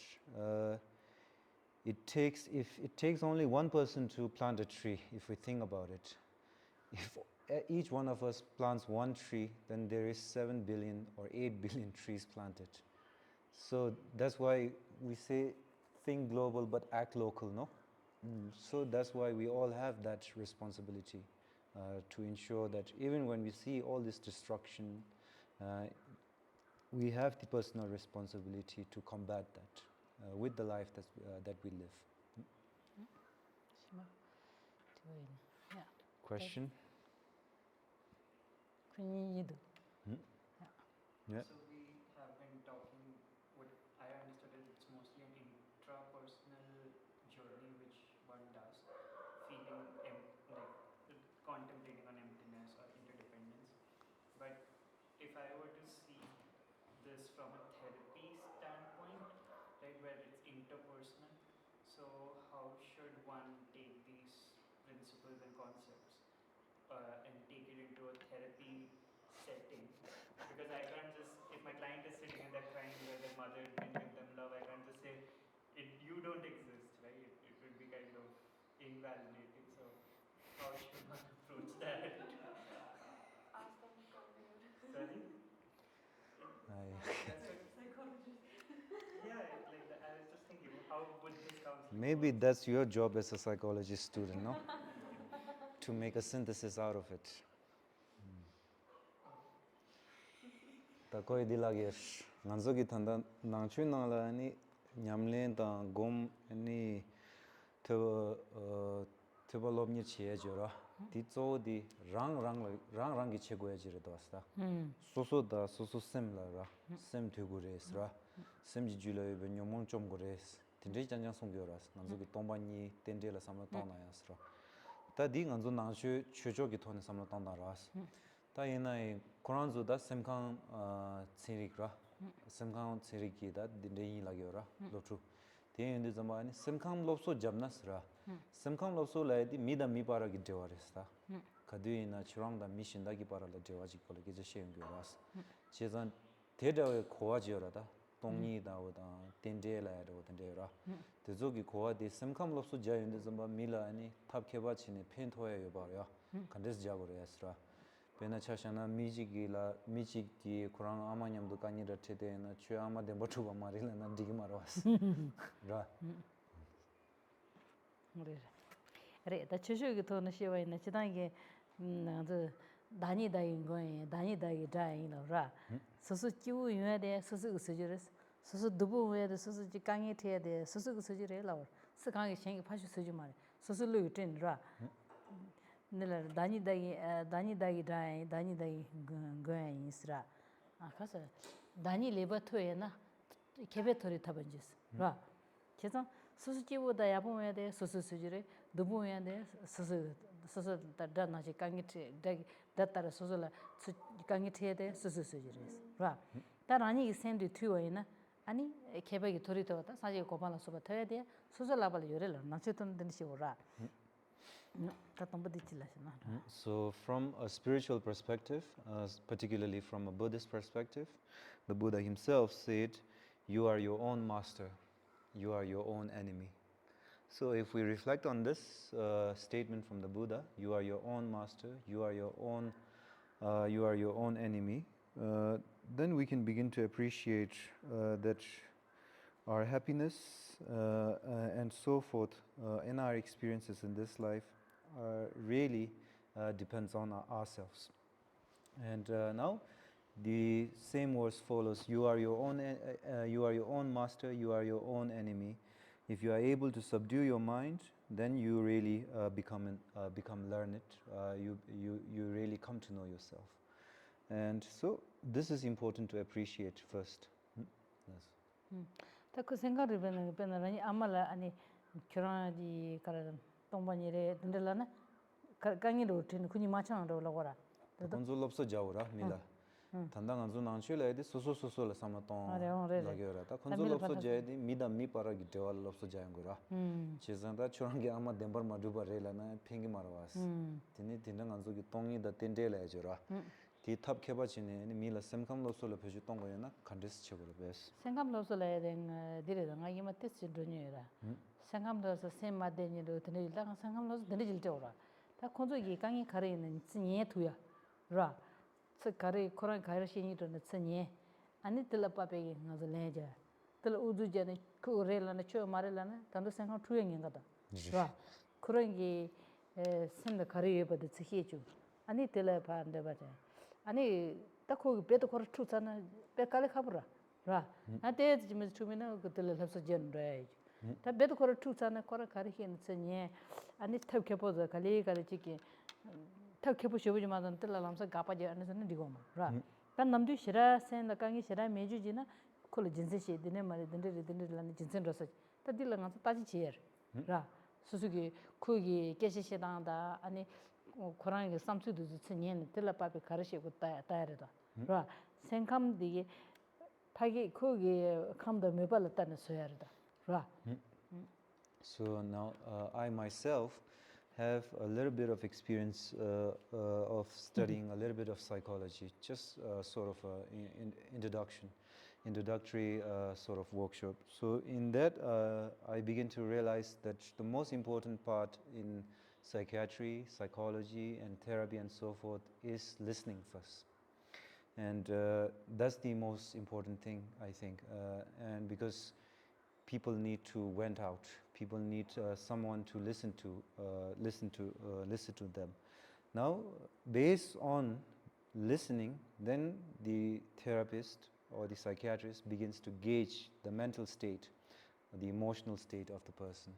it takes only one person to plant a tree, if we think about it. If each one of us plants one tree, then there is 7 billion or 8 billion trees planted. So that's why we say think global but act local, no? So that's why we all have that responsibility to ensure that even when we see all this destruction, we have the personal responsibility to combat that with the life that we live. Yeah. Question? Yeah. Yeah. So we have been talking, what I understood is it's mostly an intrapersonal journey which one does, feeling contemplating on emptiness or interdependence. But if I were to see this from a therapy standpoint, right, where it's interpersonal, so how should one take these principles and concepts and take it into a therapy setting? Because I can't just, if my client is sitting and they're crying where their mother didn't give them love, I can't just say, you don't exist, right? It would be kind of invalidating. So how should one approach that? Ask them to come here. Sorry? That's what, Psychologist. yeah, like that. I was just thinking, how would this counseling Maybe work? that's your job as a psychologist student, no? To make a synthesis out of it. Takoi dilagesh. Nganzo ki thanda nangchu nangla ani nyamlen ta gom ani teba lobnyi chiye jora. Ti zo di rang gi chego ya jire dosta. Soso da soso sem la ra, sem tu gu res ra, sem ji ju la yube nyomong chom gu res. Tindre janjang song gyo ras, nganzo ki tomba nyi tendre la samla tong na yas ra. Ta di nganzo nangshu chucho ki thone samla tong na ras. Ta ina Quran zo da semkang tsirik ra, semkang tsirik ki da dinde yin la gyo ra, lopchu. Ti yun zamba ani semkang lopso jabnas ra. Semkang lopso la di mi da mi para ki dewa res ta. Kadu ina churang da mi shinda ki para la dewa jik kola ki je she yung gyo ras. Che zan te dawe kowa jiyo ra da, tongyi da wo da, tendre la ya da wo tendre ra. Te zo ki kowa di semkang lopso jaya yun zamba mi la ani tab keba chi ne pen toya yo ba ya, kandes jago ra yas ra. Pena chashana mi chik ki Kurang ama nyamdu kanyi ra te de na chue ama denpa tuba ma ri la na digi ma ra was. Ra. Re, da chushu ki to na shiwa ina chidangi dani dagi ngoyi, dani dagi dagi ina ra. Susu kiwu yuwa de susu ku suju res. Susu dubu yuwa de susu ji kanyi te de susu ku suju re la war. Si kanyi shengi pashu suju ma re. Susu lu yu ten ra. Nila dani dagi dagi, dani dagi ngoyi isra. Kasa dani leba toye na kebe tori taban jis. Ra. Chizang susu kiwu da yabu yuwa de susu suju re. Dubu yuwa de susu da nashi kanyi te, da tara susu la kanyi te de susu suju res. Ra. Da rani ki sendu tuwa ina, ani kebe ki tori towa ta saji kopa la soba toya de susu la bala yore la nachi ton den shi ra. So from a spiritual perspective, particularly from a Buddhist perspective, the Buddha himself said, you are your own master, you are your own enemy. So if we reflect on this statement from the Buddha, you are your own master, you are your own enemy, then we can begin to appreciate that our happiness and so forth in our experiences in this life really depends on ourselves. And now the same verse follows: you are your own master, you are your own enemy. If you are able to subdue your mind, then you really become learned. You really come to know yourself. And so this is important to appreciate first. Yes. 그 생각을 변하니 아마라 아니 결혼하지 가라 동반이래 된들라나 강이로 된 군이 마찬가지로 라고라. 건설 없어 자오라 밀라. 단당 안주 난실에디 소소소소라 사마톤 라게라다. 건설 없어 자에디 미다 미파라 기데왈 없어 자양고라. 제잔다 초랑게 아마 덴버 마두바레라나 핑기 마라와스. 디니 디능 안주기 똥이다 텐데라 해줘라. 디 탑케바지네 밀라 semkam losolo pheju tonggoyana khandis chegoro bes semkam losolo eden dire nga yima tes dronyera semkam loso semma deni do tene la semkam loso deni jilte ora ta khonzo gi kangi khare nen tsinye tuya ra tse khare koran khare shini do ne tsinye ani tela pape gi ngazo leja tela udu jane ko rela na cho marela na tando semkam tuya ngenga da ra koran gi semda khare yeba de tsihe chu ani tela pa ande ba 아니 딱 거기 배도 걸어 투잖아 배깔이 가버라 라 나때 지금 주민은 그들 합서 전래 다 배도 걸어 투잖아 걸어 가리히는 전에 아니 탑게 보자 갈리 지기 탑게 보셔보지만 들라람서 가빠지 않는 디고마 라단 남도 싫어 센다 강이 싫어 매주지나 콜 진세시 되네 말이 든들라니 진센로서 다 딜랑서 빠지 지어 라 수수기 거기 계시시다다 아니 코란이 삼수도 쓰니는 들라빠베 가르시고 따야래다. 라 생감디 파기 거기 감도 매발었다는 소야래다. 라 So now I myself have a little bit of experience of studying a little bit of psychology, just sort of an introductory sort of workshop. So in that I begin to realize that the most important part in psychiatry, psychology, and therapy and so forth is listening first. And that's the most important thing, I think. And because people need to vent out, people need someone to listen to them. Now, based on listening, then the therapist or the psychiatrist begins to gauge the mental state, the emotional state of the person.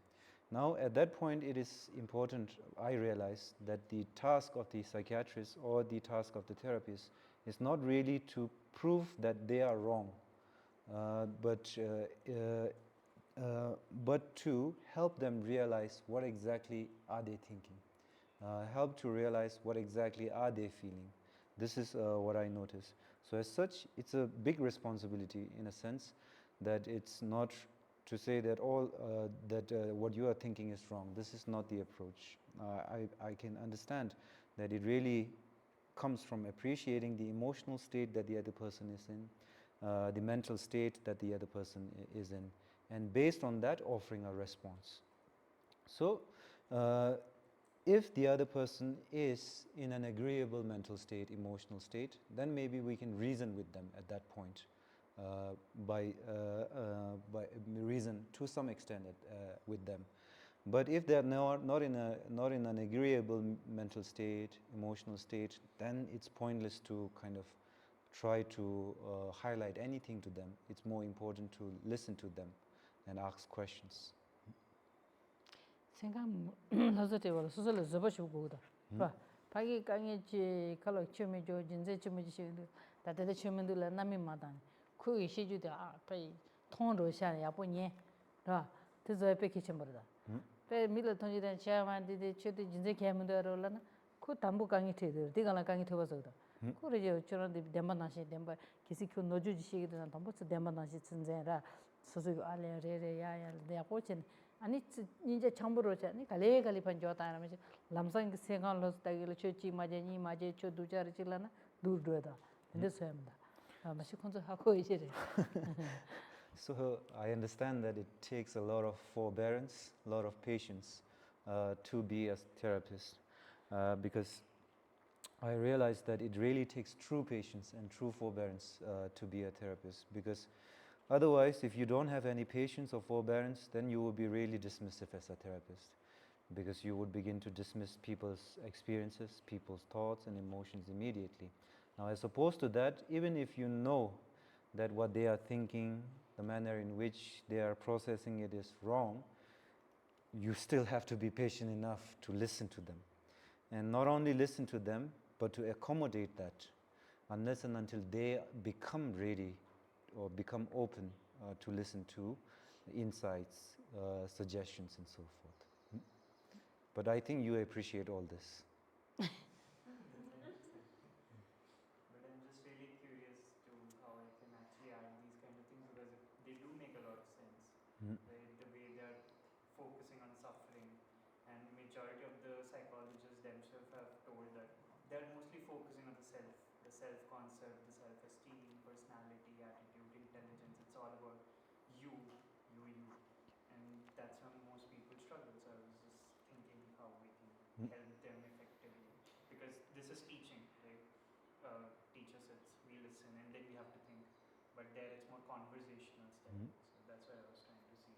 Now, at that point, it is important, I realize, that the task of the psychiatrist or the task of the therapist is not really to prove that they are wrong, but to help them realize what exactly are they thinking, help to realize what exactly are they feeling. This is what I notice. So as such, it's a big responsibility in a sense that it's not to say that what you are thinking is wrong. This is not the approach. I can understand that it really comes from appreciating the emotional state that the other person is in, the mental state that the other person is in, and based on that, offering a response. So, if the other person is in an agreeable mental state, emotional state, then maybe we can reason with them at that point. By reason to some extent with them, but if they are not in an agreeable mental state, emotional state, then it's pointless to kind of try to highlight anything to them. It's more important to listen to them and ask questions. 생각 나서대로 소설을 접어주고다. 봐. 파기 강의지 칼로 처음에 저 진짜 처음에 다들 처음에들 남이 마단. 그 시주도 아 빨리 통으로 샤야 보니. 봐. 그래서 뺏기 첨버다. 배 밀어 통지된 차만디데 쳐도 진짜 개문들어라나. 그 담보 강의 되들. 네가 강의 되어서다. 그러죠. 저런 데만나시 데만 기시코 노주지시기도 담보스 데만나시 진짜라. 소소 알레레레야야 내가 보친 아니 이제 정보로 자니 갈래갈리 반조다라면서 람상 생각을 했다기를 쳐지 맞아니 맞아 쳐 두자르질라나 둘도다. 근데 소염다. 아마시 콘서 하고 이제래. So I understand that it takes a lot of forbearance, a lot of patience to be a therapist, because I realize that it really takes true patience and true forbearance to be a therapist, because otherwise, if you don't have any patience or forbearance, then you will be really dismissive as a therapist, because you would begin to dismiss people's experiences, people's thoughts and emotions immediately. Now, as opposed to that, even if you know that what they are thinking, the manner in which they are processing it is wrong, you still have to be patient enough to listen to them. And not only listen to them, but to accommodate that, unless and until they become ready or become open to listen to insights, suggestions, and so forth. But I think you appreciate all this. But I'm just really curious to how I can actually add these kind of things, because they do make a lot of sense. Right? The way they're focusing on suffering, and majority of the psychologists themselves have told that they're mostly focusing on the self-concept, the self-esteem, personality, attitude, intelligence. It's all about you. And that's how most people struggle. So I was just thinking how we can help them effectively. Because this is teaching, right? Teacher says, we listen and then we have to think. But there it's more conversational style. So that's what I was trying to see.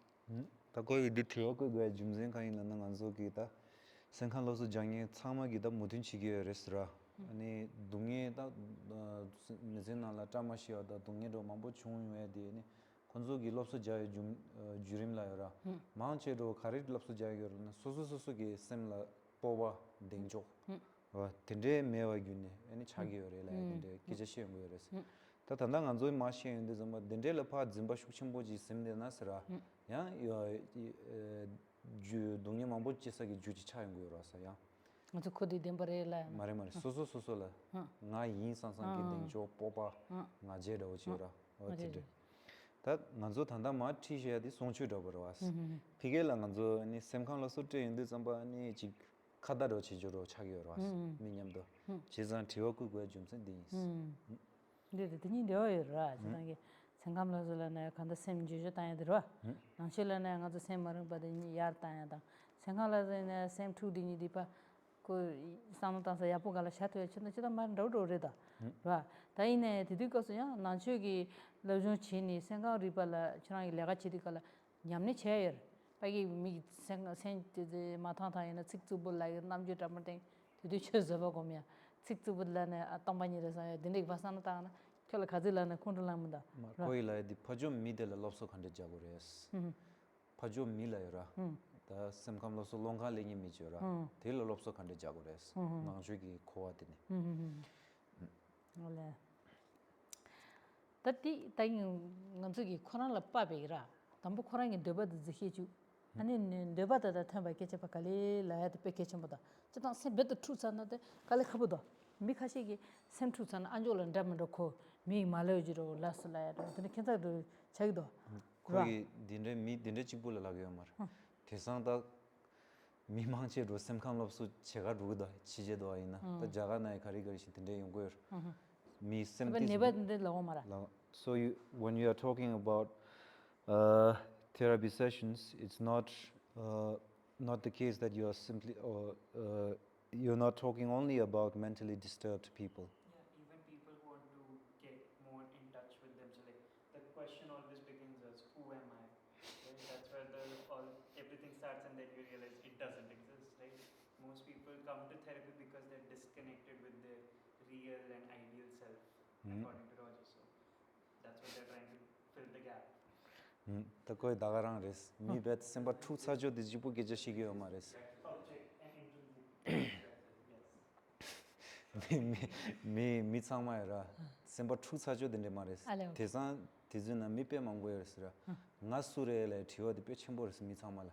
거의 디테일 그거 중생 가는 안속이다. 생각로서 장애 참아기다 모든 지기였으라. 아니 동해다 내전나라 타마시어다 동해도 만보 중요해 되네. 건조기 롭서 자유 좀 주림라여라. 마운체도 가리 롭서 자유거나 소소소소기 셈라 뽑아 댕조. 텐데 매와균네. 아니 차기요래라. 근데 기저시에 뭐였어. 다 단당 안조이 마시인데 좀 덴데라 파 짐바 슈침보지 셈데나스라. 야 주 동네 만보 지사기 주지 차인 거라서야. 아주 코디 덴버레라. 말해 소소소소라. 나 인상상게 댕조 뽑아. 나 제도 오지라. 어떻게 다 만조 단다 마 티셔야디 송추도 버와스. 피게라 만조 아니 셈칸로서 때인데 잠바니 지 카다로 지조로 차기로 왔어. 미냠도 지산 티오쿠고 좀 센디스. 근데 드니 되어요라. 저게 생각나서라네 간다 셈 주저 다야 들어. 당실라네 가서 셈 말은 받으니 야 다야다. 생각나서네 셈 투디니 디파 그 상담사 야포가라 샤토에 진짜 말 로로레다. 봐. 다이네 디디거서야 난초기 로존 치니 생각 리발라 저랑 내가 치디컬라 냠네 체어. 바기 미 생각 센데 마타타이나 직주불라 남주 담을 디디 쳐서 보면 직주불라네 아tam바니라서 딘데 바산타나 kel 가질라네 콘돌람다. 거이라디 파좀 미델라 롭소 칸데 자보레스. 파좀 밀라요라. 다 semkam loso longka lengi mi jora telo lopso khande jagores nangju gi khowa tini ole tati taing nganzu gi khona la pa be ra tambu khora ngi deba de ji ju ani deba da thamba ke che pakali la ya de pe ke chamba da chata se bet tru san na de kale khabu da mi khashi gi sem tru san anjol ndam do kho mi malayo ji ro las la ya do tene kenta do chag do 거기 딘데 집불 라게요 말 대상다 미망체 로셈칸 롭수 제가 루다 지제도 아이나 또 자가나에 가리거리시 딘데 용고요 미 셈티 never de la mara so when you are talking about therapy sessions it's not the case that you are simply or you're not talking only about mentally disturbed people. Yeah, even people who want to get more in touch with themselves. Like, the question always begins as, who am I? Right? That's where everything starts, and then you realize it doesn't exist, right? Most people come to therapy because they're disconnected with their real and ideal self, according to Roger. So that's what they're trying to fill the gap. 다 거의 나가랑 그랬어. 미벳 semba truth 사조 뒤집고 계시기요 말했어. Object and intrinsic. 미 상마이라 semba truth 사조 된데 말했어. 대산 디즈나 미페 망고였으라. 나수레레 티오디 빼침보르스 미 상마라.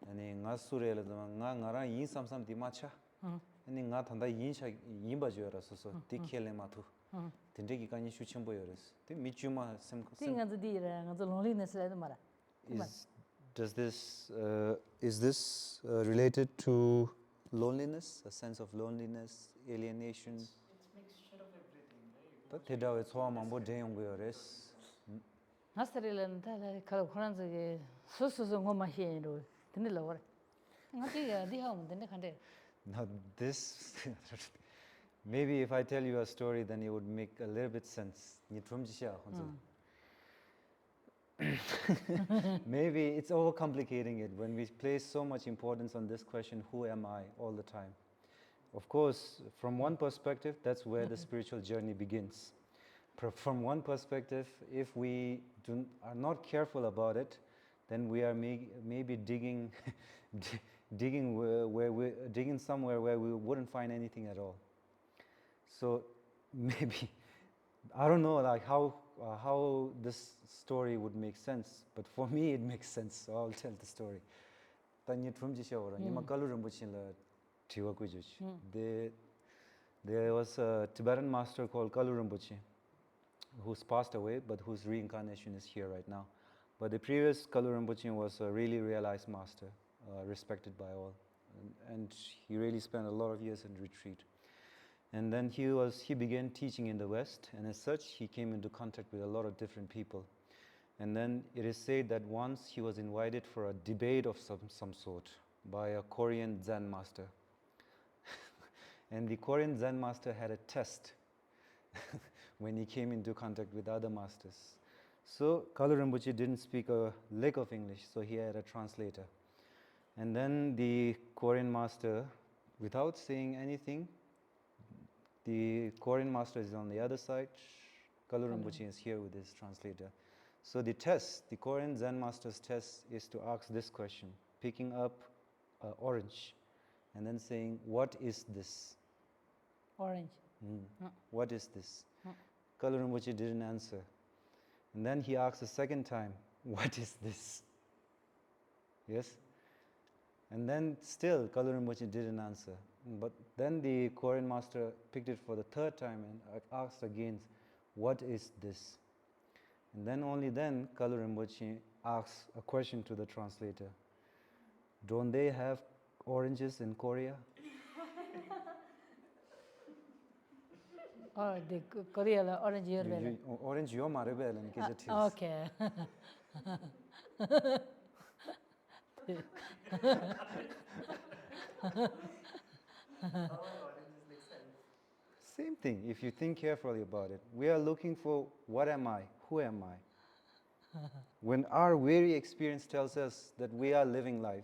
아니 나수레레 나랑 이 삼삼 디마차. 아니 나 단다 인샤 인바지어라서서 디켈레마투. 딘데기 간이 슈침보여스. 데 미주마 셈 띵아즈 디라 nga즈 loneliness la mara is this related to loneliness, a sense of loneliness, alienation? It's mixture of everything, right? 다 대다에 소화만보 대용고여레스. 나스레는 달에 가 코란즈게 소소소 고마 히에로 근데 라워 nga지가 디하면 된데 간데 Now this maybe if I tell you a story then it would make a little bit sense. 니 좀지샤 혼자. Maybe it's overcomplicating it when we place so much importance on this question, who am I, all the time. Of course, from one perspective, that's where the spiritual journey begins. From one perspective, if we are not careful about it, then we are maybe digging digging somewhere where we wouldn't find anything at all. So maybe, I don't know like how this story would make sense, but for me it makes sense, so I'll tell the story. There was a Tibetan master called Kalu Rinpoche who's passed away, but whose reincarnation is here right now. But the previous Kalu Rinpoche was a really realized master, respected by all, and he really spent a lot of years in retreat. And then he began teaching in the West, and as such, he came into contact with a lot of different people. And then it is said that once he was invited for a debate of some sort by a Korean Zen master. And the Korean Zen master had a test when he came into contact with other masters. So Kalu Rinpoche didn't speak a lick of English, so he had a translator. And then the Korean master, without saying anything, the Korean master is on the other side, Kalu Rinpoche is here with his translator. So the Korean Zen master's test is to ask this question, picking up an orange and then saying, what is this? Orange. What is this? Kalu Rinpoche didn't answer. And then he asked a second time, what is this? Yes? And then still Kalu Rinpoche didn't answer. But then the Korean master picked it for the third time and asked again, what is this? And then only then Kalu Rinpoche asks a question to the translator. Don't they have oranges in Korea? Oh, the Korea orange year. Orange yo marebel and kijatis. Okay. Same thing, if you think carefully about it. We are looking for what am I? Who am I? When our very experience tells us that we are living life.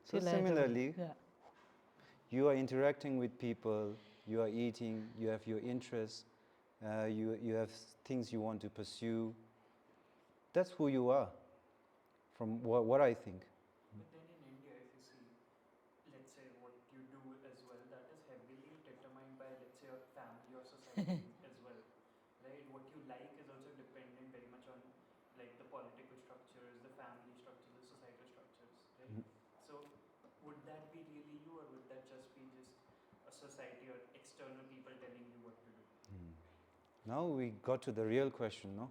So similarly, you are interacting with people, you are eating, you have your interests, you have things you want to pursue. That's who you are, from what I think. But then in India, if you see, let's say what you do as well, that is heavily determined by, let's say, your family or society as well, right? What you like is also dependent very much on like the political structures, the family structures, the societal structures, right? So would that be really you, or would that just be just a society or external people telling you what to do? Now we got to the real question, no?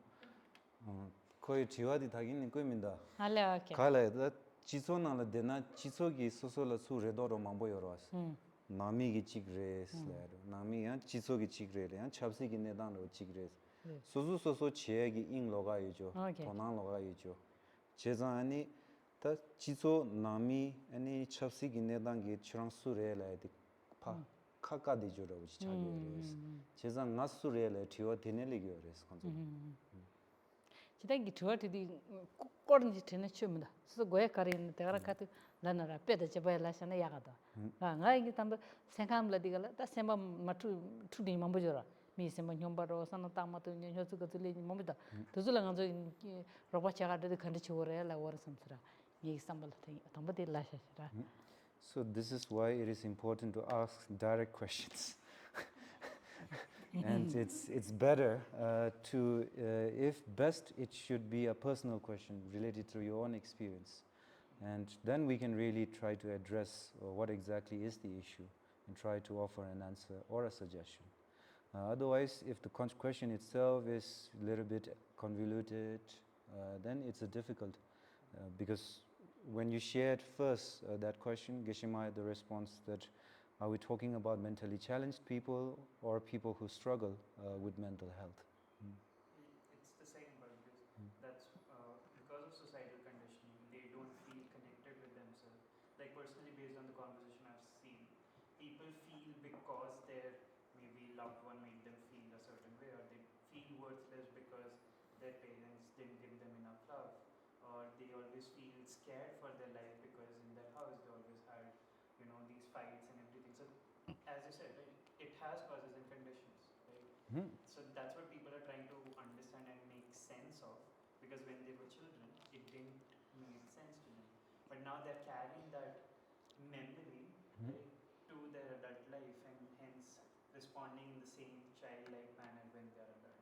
Koi chiwadi thagin koi minda. 알레 오케이. Kala da chiso na la dena chiso gi soso la su redo ro mambo yoros. Nami gi chigres la. Nami ya chiso gi chigre le, chapsi gi nedan ro chigres. Soso che gi ing loga yijo, tonan loga yijo. Chezani ta chiso nami ani chapsi gi nedan gi chirang su re la di pa kaka di jo ro chi chagres. Chezan nasu re la thiwa dineli gi yores konzo. 지다기 저한테도 꼬르지 되는 춤이다. 그래서 고에 가리는 데가 같은 나나라 빼다 잡아야라잖아 야가다. 아, 이게 담배 생각함라디가 다 semba 마투 투디 mam보저라. 미 semba 뇽바로 산나 땅마도 녀녀스가 들리니 몸이다. 도줄랑 저 로바차가도 간지 치워라 워르섬스라. 이 삼발 담바데 라샤시라. So this is why it is important to ask direct questions. And it's better to, if best, it should be a personal question related to your own experience. And then we can really try to address what exactly is the issue and try to offer an answer or a suggestion. Otherwise, if the question itself is a little bit convoluted, then it's a difficult, because when you shared first that question, Geshema had the response that, are we talking about mentally challenged people or people who struggle with mental health? It's the same, but that's because of societal conditioning, they don't feel connected with themselves. Like personally, based on the conversation I've seen, people feel because their maybe loved one made them feel a certain way, or they feel worthless because their parents didn't give them enough love, or they always feel scared for their life because in their house they always had, these fights and everything. So, as you said, right, it has causes and conditions, right? So that's what people are trying to understand and make sense of, because when they were children, it didn't make sense to them. But now they're carrying that memory, right, to their adult life, and hence responding in the same childlike manner when they're adults.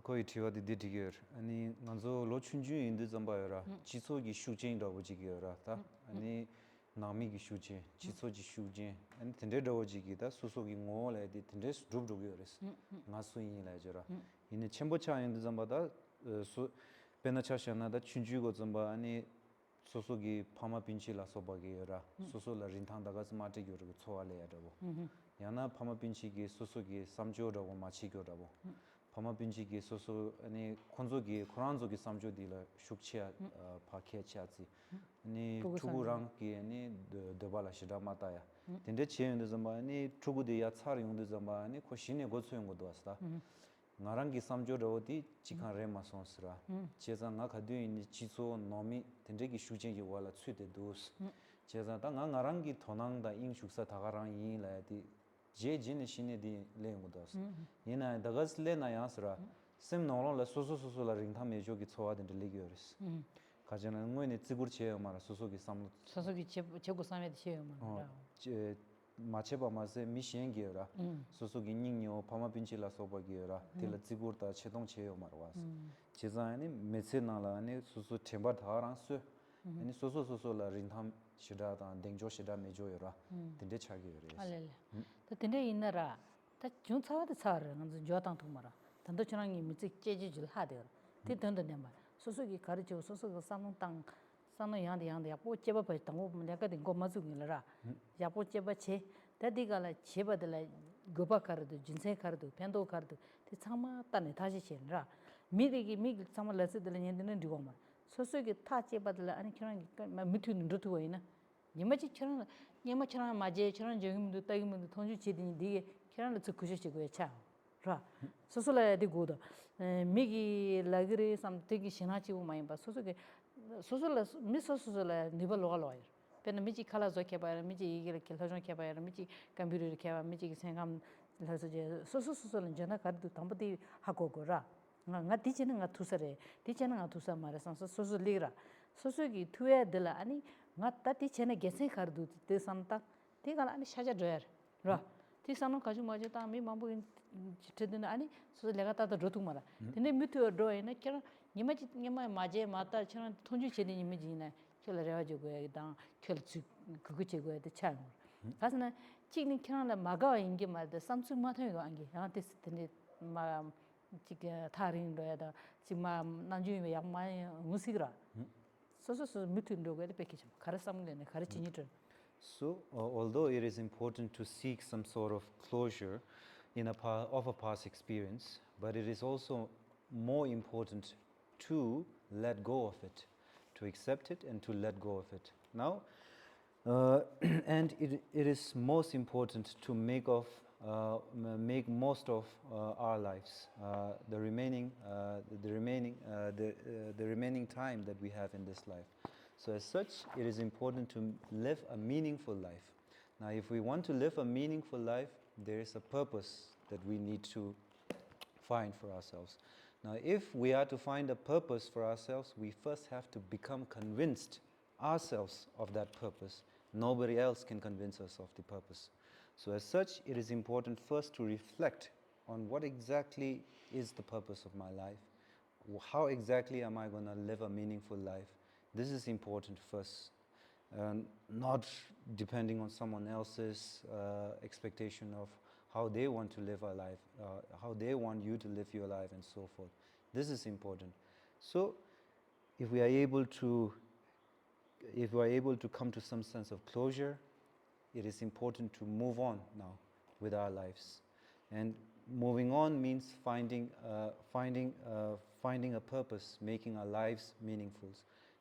거의 티와디 디디겨 아니 먼저 로춘주 인도 잠바여라 지소기 슈진이라고 지기여라 다 아니 나미기 슈진 지소지 슈진 아니 텐데도 지기다 수소기 ngo래디 텐데스 드브드고여레스 나수인이라 저라 이네 첨보차 인도 잠바다 수 베나차샤나다 춘주고 잠바 아니 소소기 파마 빈치라 소바기여라 소소라 린탕다가 스마트기여고 초알래야라고 야나 파마 빈치기 소소기 삼조라고 마치겨라고 파마 빈치기 소소 아니 콘조기 코란조기 삼조디라 슈크치아 파케치아지 아니 투구랑기 아니 데발라시다 마타야 근데 제인도 좀 아니 투구디야 차용도 좀 아니 코신에 고소용도 왔다 나랑기 삼조로 어디 지칸레 마송스라 제자가 가디니 지소 노미 텐데기 슈진이 와라 츠데도스 제자다 나랑기 도낭다 인숙사 다가랑 이라디 제진의 신에디 레고다스 얘나 다가슬레나 야스라 셈 노로라 소소소소라 링타메조기 초와든 리기어스 가전은 뭐네 찌구르체 말아 소소기 삼 소소기 제고 삼에디 셰요 말아 제 마체바마세 미시엔기어라 소소기 닝뇨 파마빈치라 소바기어라 텔라 찌구르다 체동체요 말와스 제자니 메세나라니 소소 템바 다랑스 아니 소소소소라 링탐 시다다 댕조 시다 메조여라 딘데 차기여레스 알레레 또 딘데 있나라 다 중차와도 차르 그 조당 통마라 단도 저랑이 미지 제지줄 하대요 딘던데 말 소소기 가르쳐 소소가 삼는 땅 산노 양데 야포 제바 바 땅고 내가 된거 맞으기라라 야포 제바 체 다디가라 제바들 고바 카르도 진세 카르도 펜도 카르도 티 참마 따네 다시 챤라 미리기 미기 참마 레스들 년데는 디고마 소소기 타 제바들 아니 그런 미투는 루트고이나 니마치처럼 니마처럼 맞제처럼 저기도 따기면도 돈주 제디니 되게 그런 거 그저시고야 차라 소소라디 고도 미기 라그리 삼뜨기 신하치고 많이 봐 소소게 소소라 미소소라 니발로갈로야 pen miji khala zo ke ba miji yigel ke lo ke ba miji computer ke ba miji sengam lo so je so jana kar du tambadi hago go ra nga ti chen nga thusare ti chen nga thusa mara sam so ligra so gi thuya de la ani nga ta ti chen ge se kar du te samta ti ga ani shaja doer ra ti sanu ka ju ma je ta mi mambu te de ani so lega ta do tu mara tene mitu do ene kera nima maje mata chen thonju chen ni mi ji na kel re jo go da kel chu ku che go de chan 가스나 찍는 캐나다 마가 인게 말데 삼수 마토이고 안게 나한테 스테네 마 지게 타린도야다 지마 난주에 양마이 무시그라 소소소 미튼도게 패키지 가르삼네 가르치니들. So, although it is important to seek some sort of closure in a past experience, but it is also more important to let go of it, to accept it and to let go of it. Now, and it is most important to make most of our lives, the remaining time that we have in this life. So as such, it is important to live a meaningful life. Now, if we want to live a meaningful life, there is a purpose that we need to find for ourselves. Now, if we are to find a purpose for ourselves, we first have to become convinced ourselves of that purpose. Nobody else can convince us of the purpose. So as such, it is important first to reflect on what exactly is the purpose of my life. How exactly am I going to live a meaningful life? This is important first, not depending on someone else's expectation of how they want to live a life, how they want you to live your life and so forth. This is important. So if we are able to come to some sense of closure, it is important to move on now with our lives. And moving on means finding a purpose, making our lives meaningful.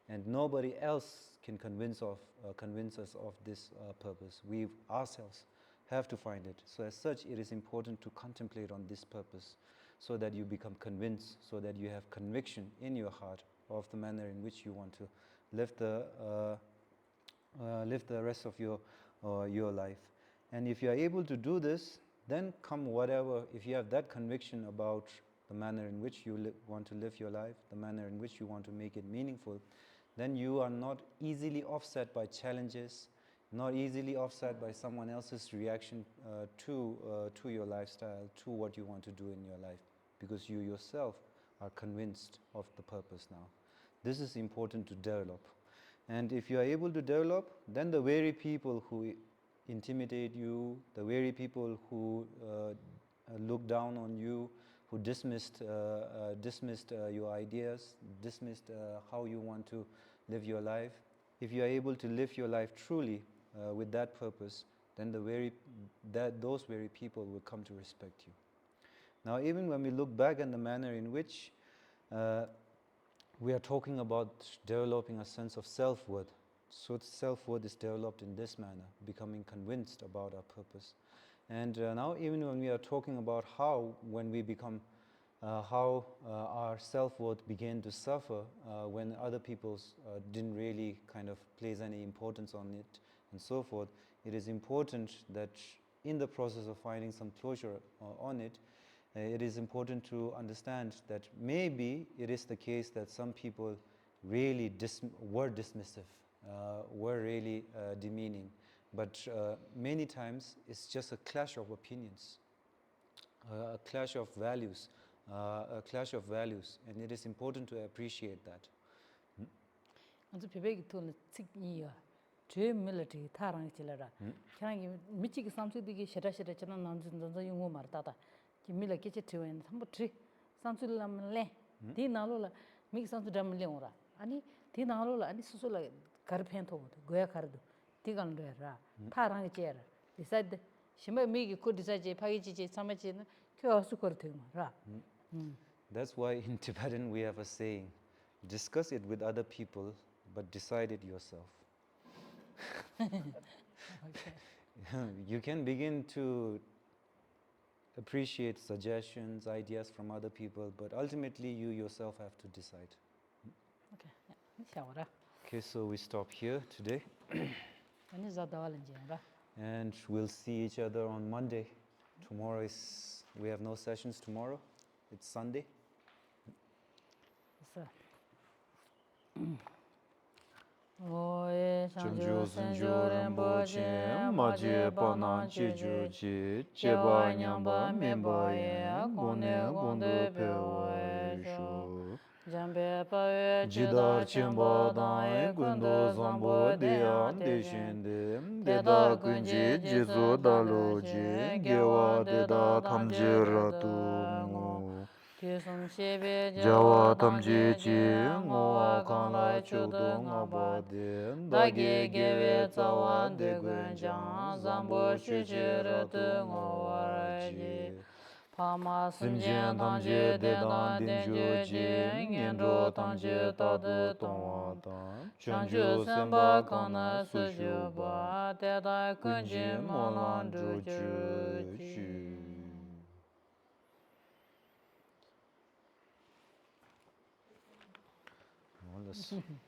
And nobody else can convince us of this purpose. We ourselves have to find it. So as such, it is important to contemplate on this purpose so that you become convinced, so that you have conviction in your heart of the manner in which you want to live the rest of your life. And if you are able to do this, then come whatever, if you have that conviction about the manner in which you want to live your life, the manner in which you want to make it meaningful, then you are not easily offset by challenges, not easily offset by someone else's reaction to your lifestyle, to what you want to do in your life, because you yourself are convinced of the purpose now. This is important to develop. And if you are able to develop, then the very people who intimidate you, the very people who look down on you, who dismissed your ideas, dismissed how you want to live your life, if you are able to live your life truly with that purpose, then those very people will come to respect you. Now, even when we look back at the manner in which we are talking about developing a sense of self-worth. So self-worth is developed in this manner, becoming convinced about our purpose. And now even when we are talking about how, when we become, how our self-worth began to suffer when other people didn't really kind of place any importance on it and so forth, it is important that in the process of finding some closure on it, it is important to understand that maybe it is the case that some people really were dismissive, were really demeaning, but many times it's just a clash of opinions, a clash of values, and it is important to appreciate that. 안저 베베기 돈을 찍이야. 제 밀리티 타랑 찔라라. 그냥 미치기 삼수디기 셔라셔라 저는 남준전전 용어 말다다. 김밀라 깨체 트웬 삼부트리 삼술람래. 디 나로라 미기 삼수 담을래 오라. 아니 디 나로라 아니 수술라 가르펜토 고야 가르도. 디간도라. 타랑 째라. 디사이드 심바 미기 코디사제 파기지제 삼마지는 교수 거르테마라. That's why in Tibetan we have a saying, discuss it with other people, but decide it yourself. You can begin to appreciate suggestions, ideas from other people, but ultimately you yourself have to decide. Okay, Okay, so we stop here today. Ani zadawalan jeng, And we'll see each other on Monday. Tomorrow we have no sessions tomorrow. It's Sunday. So. Oye, Chanjo sanjo rembo che, maje panan che jo che, cheba nyamba memba ye, gone gondo pe wa sho. Jambe pawe Jidar chenpa dan gundo zambo deya deshende, deda gunje jizo dalo je, gewa deda tamje ratu. Jawa tamje chi ngowa kanla chodo ngaba de, dage gewe tsawa de gunjang, zambo shuche ratu ngowa raje. Simjen tamje dedan denjo je, ngendro tamje tadu tongwa tan, chanjo senpa kana sujo ba, deda kunje molan droju chu. Well,